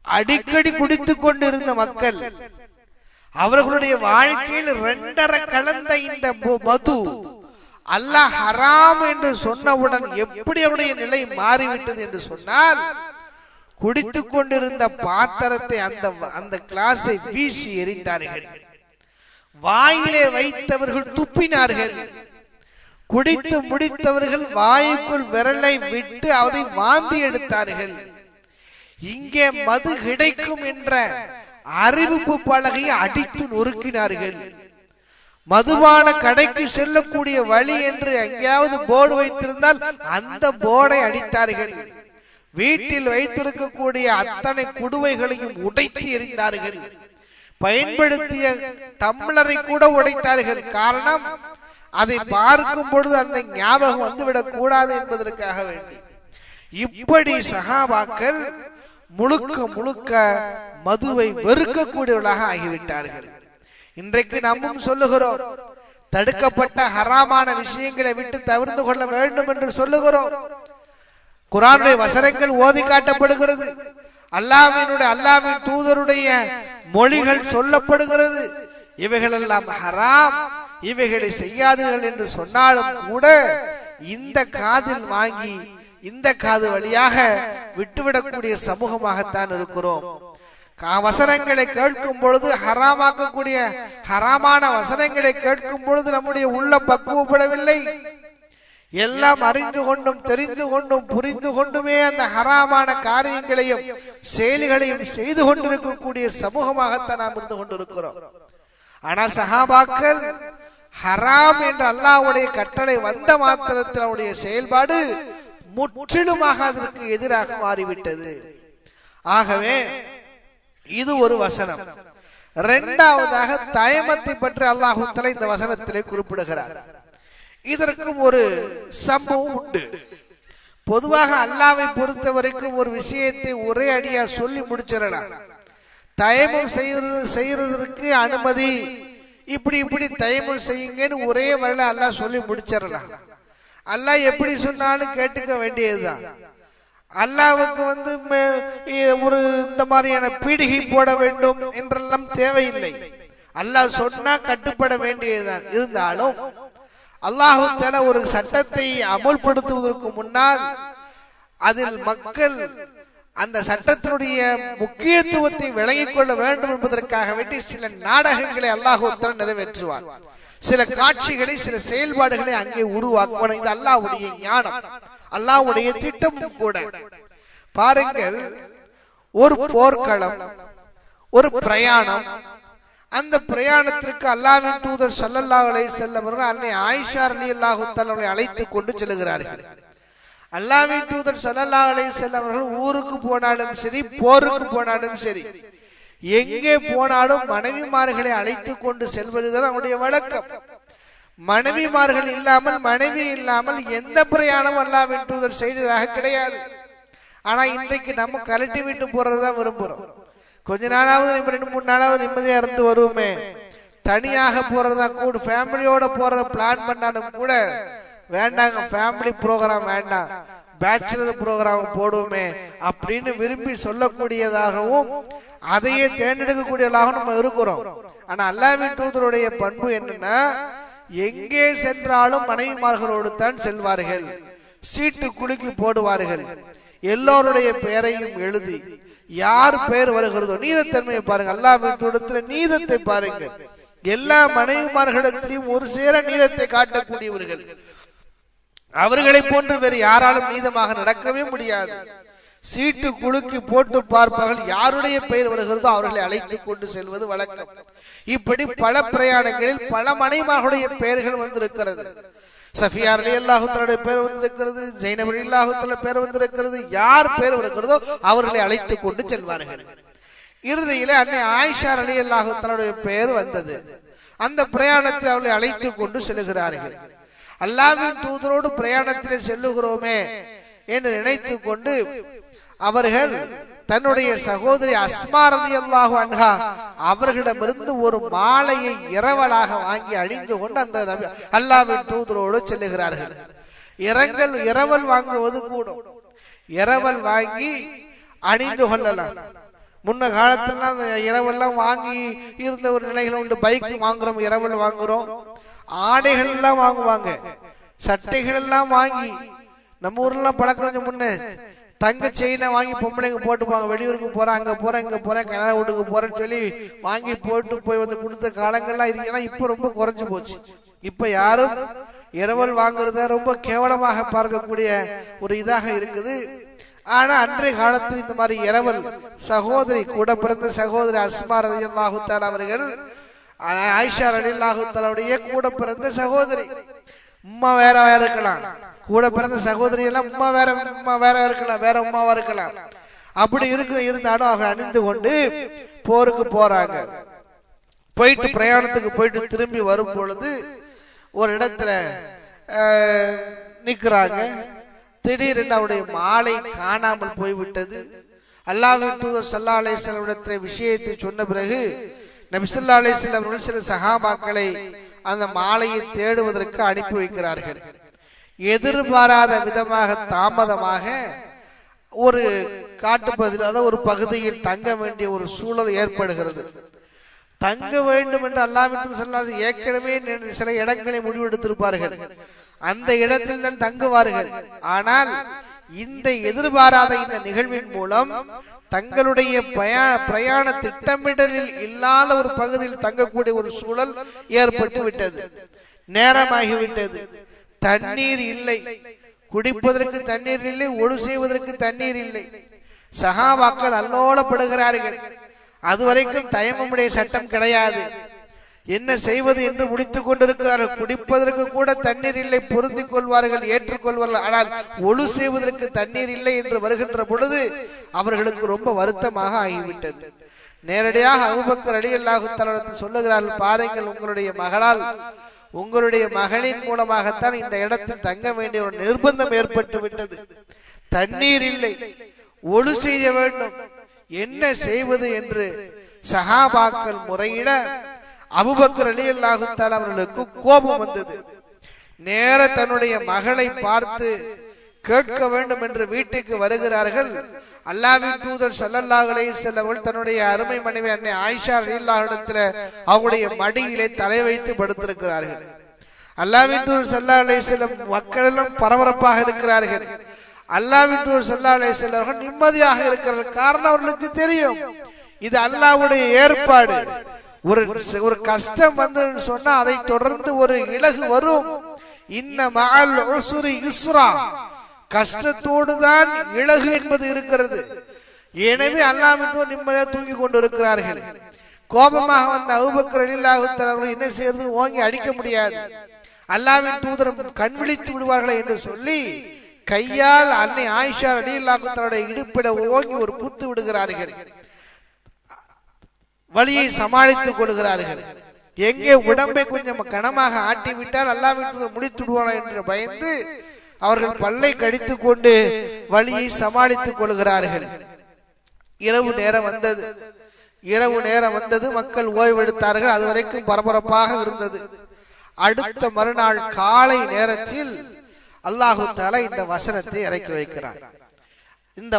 அடிக்கடி குடித்துக் கொண்டிருந்த மக்கள், அவர்களுடைய வாழ்க்கையில் 2.5 கலந்த இந்த மது அல்லாஹ் ஹராம் என்று சொன்னவுடன் எப்படி அவருடைய நிலை மாறிவிட்டது என்று சொன்னால், குடித்துக் கொண்டிருந்த பாத்திரத்தை அந்த கிளாஸை வீசி எறிந்தார்கள். வாயிலே வைத்தவர்கள் துப்பினார்கள். குடித்து முடித்தவர்கள் வாயுக்குள் விரலை விட்டு அதை வாந்தி எடுத்தார்கள். இங்கே மது கிடைக்கும் என்ற அறிவிப்பு பலகையை அடித்து நொறுக்கினார்கள். மதுபான கடைக்கு செல்லக்கூடிய வழி என்று எங்கேயாவது போர்டு வைத்திருந்தால் அந்த போர்டை அடித்தார்கள். வீட்டில் வைத்திருக்கக்கூடிய அத்தனை குடுவைகளையும் உடைத்து எறிந்தார்கள். பயன்படுத்திய டம்ளரை கூட உடைத்தார்கள். காரணம், அதை பார்க்கும் பொழுது அந்த ஞாபகம் வந்துவிடக் கூடாது என்பதற்காக வேண்டி. இப்படி சஹாபாக்கள் முழுக்க முழுக்க மதுவை வெறுக்கக்கூடியவர்களாக ஆகிவிட்டார்கள். இன்றைக்கு நம்மும் சொல்லுகிறோம், தடுக்கப்பட்ட ஹராமான விஷயங்களை விட்டு தவிர்த்து கொள்ள வேண்டும் என்று சொல்லுகிறோம். குர்ஆனுடைய வசனங்கள் ஓதி காட்டப்படுகிறது. அல்லாஹ்வின் தூதருடைய மொழிகள் சொல்லப்படுகிறது. இவைகள் எல்லாம் ஹராம், இவைகளை செய்யாதீர்கள் என்று சொன்னாலும் கூட இந்த காதில் வாங்கி இந்த காது வழியாக விட்டுவிடக்கூடிய சமூகமாகத்தான் இருக்கிறோம். வசனங்களை கேட்கும் பொழுது ஹராமாக்கக்கூடிய ஹராமான வசனங்களை கேட்கும் பொழுது நம்முடைய உள்ள பக்குவப்படவில்லை. எல்லாம் அறிந்து கொண்டும் தெரிந்து கொண்டும் புரிந்து கொண்டுமே அந்த ஹராமான காரியங்களையும் செயல்களையும் செய்து கொண்டிருக்கக்கூடிய சமூகமாகத்தான் நாம் இருந்து கொண்டிருக்கிறோம். ஆனால் சஹாபாக்கள் ஹராம் என்று அல்லாஹ்வுடைய கட்டளை வந்த மாத்திரத்தில் அவருடைய செயல்பாடு முற்றிலுமாக அதற்கு எதிராக மாறிவிட்டது. ஆகவே இது ஒரு வசனம். இரண்டாவதாக தயமத்தை பற்றி அல்லாஹ் தஆலா இந்த வசனத்திலே குறிப்பிடுகிறார். இதற்கும் ஒரு சம்பவம் உண்டு. பொதுவாக அல்லாஹ்வை பொறுத்த வரைக்கும் ஒரு விஷயத்தை ஒரே அடியா சொல்லி முடிச்சிடலாம். தயமம் செய்யறதற்கு அனுமதி, இப்படி தயமம் செய்யுங்கன்னு ஒரே வரையில அல்லாஹ் சொல்லி முடிச்சிடலாம். அல்லாஹ் எப்படி சொன்னாலும் கேட்டுக்க வேண்டியதுதான். அல்லாஹ்வுக்கு ஒரு இந்த மாதிரியான பீடிகை போட வேண்டும் என்றெல்லாம் தேவையில்லை. அல்லாஹ் சொன்னா கட்டுப்பட வேண்டியதுதான். இருந்தாலும் அல்லாஹ் தஆலா ஒரு சட்டத்தை அமல்படுத்துவதற்கு முன்னால் அதில் மக்கள் அந்த சட்டத்தினுடைய முக்கியத்துவத்தை விளங்கிக் கொள்ள வேண்டும் என்பதற்காக வேண்டி சில நாடகங்களை அல்லாஹ் தஆலா நிறைவேற்றுவார். சில காட்சிகளை, சில செயல்பாடுகளை அங்கே உருவாக்குவார். இது அல்லாஹ்வுடைய ஞானம், அல்லாஹ்வுடைய திட்டமும் கூட. பாருங்கள், ஒரு போர்க்களம், ஒரு பிரயாணம். அந்த பிரயாணத்திற்கு அல்லாஹ்வின் தூதர் ஸல்லல்லாஹு அலைஹி வஸல்லம் அவர்கள் அன்னை ஆயிஷா ரலியல்லாஹு தஆலா அவர்களை அழைத்துக் கொண்டு செல்கிறார்கள். அல்லாஹ்வின் தூதர் ஸல்லல்லாஹு அலைஹி வஸல்லம் அவர்கள் ஊருக்கு போனாலும் சரி, போருக்கு போனாலும் சரி, எங்கே போனாலும் மனைவிமார்களை அழைத்துக் கொண்டு செல்வதுதான் அவருடைய வழக்கம். மனைவிமார்கள் இல்லாமல், மனைவி இல்லாமல் எந்த பிரயாணம் அல்லாஹ்வின் தூதர் செய்ததாக கிடையாது. ஆனா இன்றைக்கு நம்ம கலட்டி விட்டு போறதுதான் விரும்புறோம். கொஞ்ச நாளாவது 2-3 நாளாவது நிம்மதியா இருந்து வருவோமே, தனியாக போறதா கூட ஃபேமிலியோட போறத பிளான் பண்ணாலும் கூட வேண்டாங்க, ஃபேமிலி ப்ரோக்ராம் வேண்டாம், பேச்சுலர் ப்ரோக்ராம் போடுவோமே அப்படின்னு விரும்பி சொல்லக்கூடியதாகவும் அதையே தேர்ந்தெடுக்கக்கூடியவர்களாக நம்ம இருக்கிறோம். ஆனா அல்லாஹ்வின் தூதருடைய பண்பு என்னன்னா, எங்கே சென்றாலும் மனைவிமார்களோடு தான் செல்வார்கள். சீட்டு குலுக்கி போடுவார்கள். எல்லோருடைய பெயரையும் எழுதி யார் பெயர் வருகிறதோ, நீதத்தன்மையை பாருங்க, அல்லாஹ்வின் தூதரிடத்தில் நீதத்தை பாருங்கள். எல்லா மனைவிமார்களிடத்திலும் ஒரு சேர நீதத்தை காட்டக்கூடியவர்கள். அவர்களை போன்று வேறு யாராலும் நீதமாக நடக்கவே முடியாது. சீட்டு குலுக்கி போட்டு பார்ப்பார்கள், யாருடைய பெயர் வருகிறதோ அவர்களை அழைத்துக் கொண்டு செல்வது வழக்கம். இப்படி பல பிரயாணங்களில் பல மனைவிமார்களுடைய பெயர்கள் வந்திருக்கிறது. சஃபியா ரலியல்லாஹு தஆலா பேர் வந்திருக்கிறது, ஜைனப் ரலியல்லாஹு தஆலா பேர் வந்திருக்கிறது. யார் பேர் வருகிறதோ அவர்களை அழைத்துக் கொண்டு செல்வார்கள். இறுதியிலே அன்னை ஆயிஷா ரலியல்லாஹு தஆலா பெயர் வந்தது. அந்த பிரயாணத்தை அவர்களை அழைத்துக் கொண்டு செல்கிறார்கள். அல்லாஹ்வின் தூதரோடு பிரயாணத்திலே செல்லுகிறோமே என்று நினைத்துக் கொண்டு அவர்கள் தன்னுடைய சகோதரி அஸ்மா ரலியல்லாஹு அன்ஹா அவர்களிடமிருந்து ஒரு மாலையை இரவலாக வாங்கி அணிந்து கொண்டு அந்த அல்லாஹ்வின் தூதரோடு செல்லுகிறார்கள். இரவல் வாங்குவது கூடும், இரவல் வாங்கி அணிந்து கொள்ளலாம். முன்ன காலத்திலாம் இரவெல்லாம் வாங்கி இருந்த ஒரு நிலைகள் உண்டு. பைக் வாங்குறோம், இரவல் வாங்குறோம், ஆடைகள் எல்லாம் வாங்குவாங்க, சட்டைகள் எல்லாம் வாங்கி. நம்ம ஊர்ல பழக்கம் முன்ன தங்க செயினை வாங்கி பொம்பளைங்க போட்டுப்பாங்க. வெளியூருக்கு போறேன், அங்க போறேன், இங்க போறேன், கனடா வீட்டுக்கு போறேன்னு சொல்லி வாங்கி போட்டு போய் வந்து கொடுத்த காலங்கள்லாம் இருக்கு. இப்ப ரொம்ப குறைஞ்சு போச்சு. இப்ப யாரும் இரவல் வாங்குறத ரொம்ப கேவலமாக பார்க்கக்கூடிய ஒரு இதாக இருக்குது. ஆனா அன்றைய காலத்தில் இந்த மாதிரி இரவல் சகோதரி, கூட பிறந்த சகோதரி அஸ்மா ரலியல்லாஹு தஆலா அவர்கள் ஆயிஷா ரலியல்லாஹு தஆலாவுடைய கூட பிறந்த சகோதரி. உம்மா வேற வேற இருக்கலாம், கூட பிறந்த சகோதரி எல்லாம் உம்மா வேற இருக்கலாம், வேற உம்மாவா இருக்கலாம். அப்படி இருந்தாலும் அவங்க அணிந்து கொண்டு போருக்கு போறாங்க. போயிட்டு பிரயாணத்துக்கு போயிட்டு திரும்பி வரும் பொழுது ஒரு இடத்துல நிக்கிறாங்க. திடீரென்று அவருடைய மாலை காணாமல் போய்விட்டது. அல்லாஹ்வின் தூதர் ஸல்லல்லாஹு அலைஹி வஸல்லம் இடத்துல விஷயத்தை சொன்ன பிறகு நபி ஸல்லல்லாஹு அலைஹி வஸல்லம் அவர்கள் சில சஹாபாக்களை அந்த மாலையை தேடுவதற்கு அனுப்பி வைக்கிறார்கள். எதிர்பாராத விதமாக தாமதமாக ஒரு காட்டுப்பகுதியில், அதாவது ஒரு பகுதியில் தங்க வேண்டிய ஒரு சூழல் ஏற்படுகிறது. தங்க வேண்டும் என்று அல்லாஹ்வின் தூதர் ஸல்லல்லாஹு அலைஹி வஸல்லம் ஏற்கனவே சில இடங்களை முடிவெடுத்திருப்பார்கள். அந்த இடத்தில் தான் தங்குவார்கள். ஆனால் இந்த எதிர்பாராத இந்த நிகழ்வின் மூலம் தங்களுடைய பிரயாண திட்டமிடலில் இல்லாத ஒரு பகுதியில் தங்கக்கூடிய ஒரு சூழல் ஏற்பட்டு விட்டது. நேரமாகிவிட்டது. தண்ணீர் இல்லை, குடிப்பதற்கு தண்ணீர் இல்லை, ஒழு செய்வதற்கு தண்ணீர் இல்லை. சஹாபாக்கள் அல்லோலப்படுகிறார்கள். அதுவரைக்கும் தயமமுடைய சட்டம் கிடையாது. என்ன செய்வது என்று முடித்துக் கொண்டிருக்கிறார்கள். குடிப்பதற்கு கூட தண்ணீர் இல்லை, பொருந்திக் கொள்வார்கள், ஏற்றுக்கொள்வார்கள். ஆனால் ஒழு செய்வதற்கு தண்ணீர் இல்லை என்று வருகின்ற பொழுது அவர்களுக்கு ரொம்ப வருத்தமாக ஆகிவிட்டது. நேரடியாக அபூபக்கர் ரலியல்லாஹு தஆலா சொல்லுகிறார்கள், பாருங்கள், உங்களுடைய மகளால், உங்களுடைய மகளின் மூலமாகத்தான் இந்த இடத்தில் தங்க வேண்டிய ஒரு நிர்பந்தம் ஏற்பட்டு விட்டது. தண்ணீர் இல்லை, ஒழு செய்ய வேண்டும், என்ன செய்வது என்று சஹாபாக்கள் முறையிட அபூபக்கர் ரலியல்லாஹு தஆலா அவர்களுக்கு கோபம் வந்தது. நேர தன்னுடைய மகளை பார்த்து கேட்க வேண்டும் என்று வீட்டுக்கு வருகிறார்கள். அல்லாஹ்வின் தூதர் ஸல்லல்லாஹு அலைஹி வஸல்லம் தன்னுடைய அருமை மனைவி அன்னை ஆயிஷா ரலியல்லாஹு இடத்துல அவருடைய மடியிலே தலை வைத்து படுத்திருக்கிறார்கள். அல்லாஹ்வின் தூதர் ஸல்லல்லாஹு அலைஹி வஸல்லம் மக்கள் எல்லாம் பரபரப்பாக இருக்கிறார்கள். அல்லாஹ்வின் தூதர் ஸல்லல்லாஹு அலைஹி வஸல்லம் அவர்கள் நிம்மதியாக இருக்கிறார்கள். காரணம் அவர்களுக்கு தெரியும், இது அல்லாஹ்வுடைய ஏற்பாடு. ஒரு கஷ்டம் வந்து சொன்னா அதை தொடர்ந்து ஒரு இலகு வரும். இன்ன மஅல் உஸ்ரி யுஸ்ரா, கஷ்டத்தோடு தான் இலகு என்பது இருக்கிறது. எனவே அல்லாஹ்வின் நிம்மதியாக தூங்கி கொண்டு இருக்கிறார்கள். கோபமாக வந்த அபூபக்கர் ரலியல்லாஹு தஆலா என்ன செய்வது, ஓங்கி அடிக்க முடியாது, அல்லாஹ்வின் தூதர் கண் விழித்து விடுவார்களே என்று சொல்லி கையால் அன்னை ஆயிஷா ரலியல்லாஹு தஆலா இடுப்பிட ஓங்கி ஒரு குத்து விடுகிறார்கள். வலியை சமாளித்துக் கொள்கிறார்கள். எங்கே உடம்பை கொஞ்சம் கனமாக ஆட்டிவிட்டால் அல்லாஹ்வின் முடித்து விடுவானா என்று பயந்து அவர்கள் பல்லை கடித்துக் கொண்டு வலியை சமாளித்துக் கொள்கிறார்கள். இரவு நேரம் வந்தது. மக்கள் ஓய்வெடுத்தார்கள். அதுவரைக்கும் பரபரப்பாக இருந்தது. அடுத்த மறுநாள் காலை நேரத்தில் அல்லாஹு தஆலா இந்த வசனத்தை இறக்கி வைக்கிறார். என்ன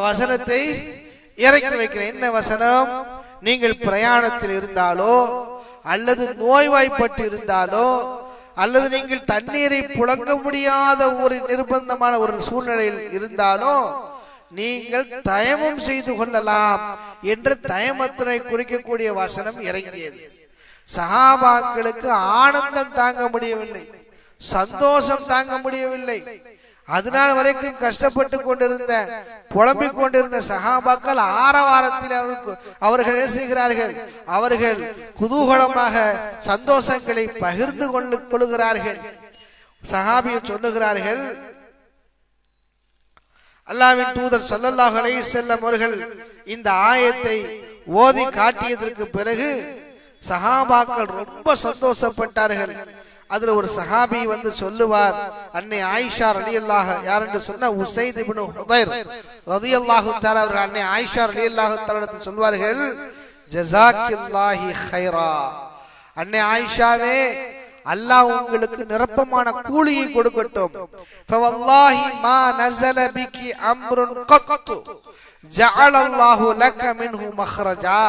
வசனம்? நீங்கள் பிரயாணத்தில் இருந்தாலோ அல்லது நோய்வாய்ப்பட்டு இருந்தாலோ அல்லது நீங்கள் தண்ணீரை புழங்க முடியாத ஒரு நிர்பந்தமான ஒரு சூழ்நிலையில் இருந்தாலோ நீங்கள் தயமம் செய்து கொள்ளலாம் என்று தயமத்தினை குறிக்கக்கூடிய வசனம் இறங்கியது. சஹாபாக்களுக்கு ஆனந்தம் தாங்க முடியவில்லை, சந்தோஷம் தாங்க முடியவில்லை. அதனால் வரைக்கும் கஷ்டப்பட்டு கொண்டிருந்த, புலம்பிக் கொண்டிருந்த சஹாபாக்கள் ஆரவாரத்தில் அவர்கள் என்ன செய்கிறார்கள்? அவர்கள் குதூகலமாக சந்தோஷங்களை பகிர்ந்து கொள்ளுகிறார்கள். சஹாபியர் சொல்லுகிறார்கள், அல்லாஹ்வின் தூதர் ஸல்லல்லாஹு அலைஹி வஸல்லம் அவர்கள் இந்த ஆயத்தை ஓதி காட்டியதற்கு பிறகு சஹாபாக்கள் ரொம்ப சந்தோஷப்பட்டார்கள். அதுல ஒரு சஹாபி வந்து சொல்லுவார், அன்னை ஆயிஷா ரலியல்லாஹு, யார் என்று சொன்ன உசைத் இப்னு ஹுதைர் ரலியல்லாஹு தஆலா அவர்கள் அன்னை ஆயிஷா ரலியல்லாஹு தஆலா சொல்வார்கள், ஜஸாக்கில்லாஹி கைரா, அன்னை ஆயிஷாவே அல்லாஹ் உங்களுக்கு நிரப்பமான கூலியை கொடுக்கட்டும். ஃபவல்லாஹி மா நஸல பிகி அம்ருன் கத்து ஜஅலல்லாஹு லக மின்ஹு மக்ரஜா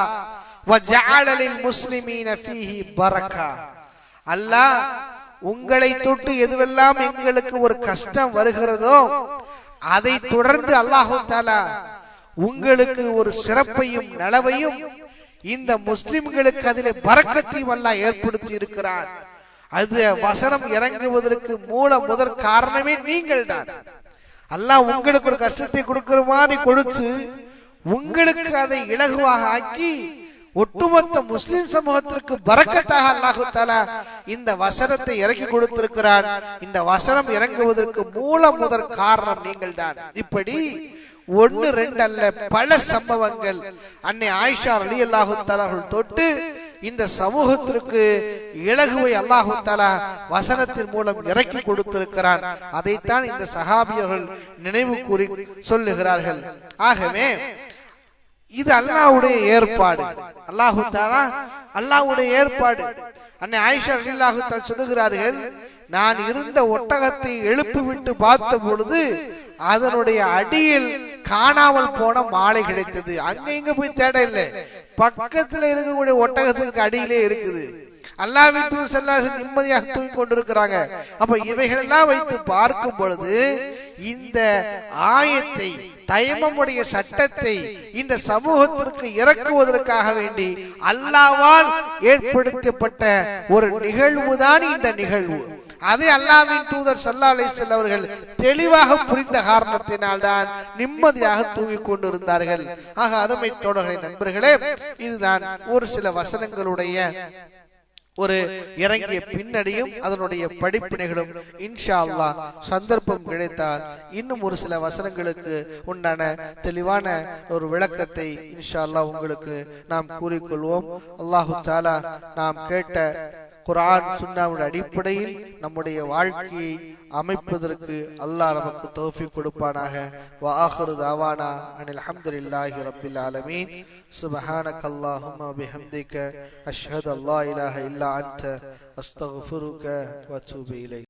வ ஜஅல லில் முஸ்லிமீன ஃபீஹி பரக்கா. அல்லாஹ் உங்களை தொட்டு எதுவெல்லாம் எங்களுக்கு ஒரு கஷ்டம் வருகிறதோ அதை தொடர்ந்து அல்லாஹு தஆலா உங்களுக்கு ஒரு சிறப்பையும் நலவையும் இந்த முஸ்லிம்களுக்கு அதிலே பரக்கத்தையும் அல்லாஹ் ஏற்படுத்தி இருக்கிறார். அது வசனம் இறங்குவதற்கு முதற் காரணமே நீங்கள் தான். அல்லாஹ் உங்களுக்கு ஒரு கஷ்டத்தை கொடுக்கிற மாதிரி கொடுத்து உங்களுக்கு அதை இலகுவாக ஆக்கி ஒட்டுமொத்த முஸ்லிம் சமூகத்திற்கு பரக்கத்தாக அல்லாஹு தஆலா இந்த வசனத்தை இறக்கி கொடுத்திருக்கிறார். இந்த வசனம் இறங்குவதற்கு முதற் காரணம் நீங்கள் தான். இப்படி 1 2 அல்ல, பல சம்பவங்கள் அன்னை ஆயிஷா ரலியல்லாஹு தஆலா தொட்டு இந்த சமூகத்திற்கு இலகுவை அல்லாஹு தஆலா வசனத்தின் மூலம் இறக்கி கொடுத்திருக்கிறார். அதைத்தான் இந்த சஹாபியர்கள் நினைவு கூறி சொல்லுகிறார்கள். ஆகவே இது அல்லாஹ்வுடைய ஏற்பாடு, அல்லாஹு தஆலா அல்லாஹ்வுடைய ஏற்பாடு. அன்னை ஆயிஷா ரலியல்லாஹு தஆலா சொல்லுகிறார்கள், நான் இருந்த ஒட்டகத்தை எழுப்பிவிட்டு பார்த்த பொழுது அதனுடைய அடியில் காணாமல் போன மாலை கிடைத்தது. அங்க இங்க போய் தேட இல்லை, பக்கத்துல இருக்கக்கூடிய ஒட்டகத்துக்கு அடியிலே இருக்குது. அல்லாஹ் வீட்டு ஸல்லல்லாஹு நிம்மதியாக தூங்கிக் கொண்டிருக்கிறாங்க. அப்ப இவைகளெல்லாம் வைத்து பார்க்கும் பொழுது இந்த ஆயத்தை, தயமமுடைய சட்டத்தை இந்த சமூகத்திற்கு இறக்குவதற்காக வேண்டி அல்லாஹ்வால் ஏற்படுத்தப்பட்ட ஒரு நிகழ்வுதான் இந்த நிகழ்வு. அதை அல்லாஹ்வின் தூதர் ஸல்லல்லாஹு அலைஹி வஸல்லம் அவர்கள் தெளிவாக புரிந்த காரணத்தினால் தான் நிம்மதியாக தூங்கிக் கொண்டிருந்தார்கள். ஆக அருமை தோழர்களே, நண்பர்களே, இதுதான் ஒரு சில வசனங்களுடைய ஒரு இறங்கிய பின்னணியும் அதனுடைய படிப்பினைகளும். இன்ஷா அல்லாஹ் சந்தர்ப்பம் கிடைத்தால் இன்னும் ஒரு சில வசனங்களுக்கு உண்டான தெளிவான ஒரு விளக்கத்தை இன்ஷா அல்லாஹ் உங்களுக்கு நாம் கூறிக்கொள்வோம். அல்லாஹு தஆலா நாம் கேட்ட குர்ஆன் சுன்னாவுடைய அடிப்படையில் நம்முடைய வாழ்க்கையை அமைப்பதற்கு அல்லாஹ் நமக்கு தௌஃபீக் கொடுப்பானாக. வ ஆகிரு தஅவானா அனில் ஹம்துலில்லாஹி ரப்பில் ஆலமீன். சுப்ஹானக்கல்லாஹும்ம வ பிஹம்திக அஷ்ஹது அல்லா இலாஹா இல்லா அன்த அஸ்தக்ஃபிருக வ அத்தூபு இலைக்.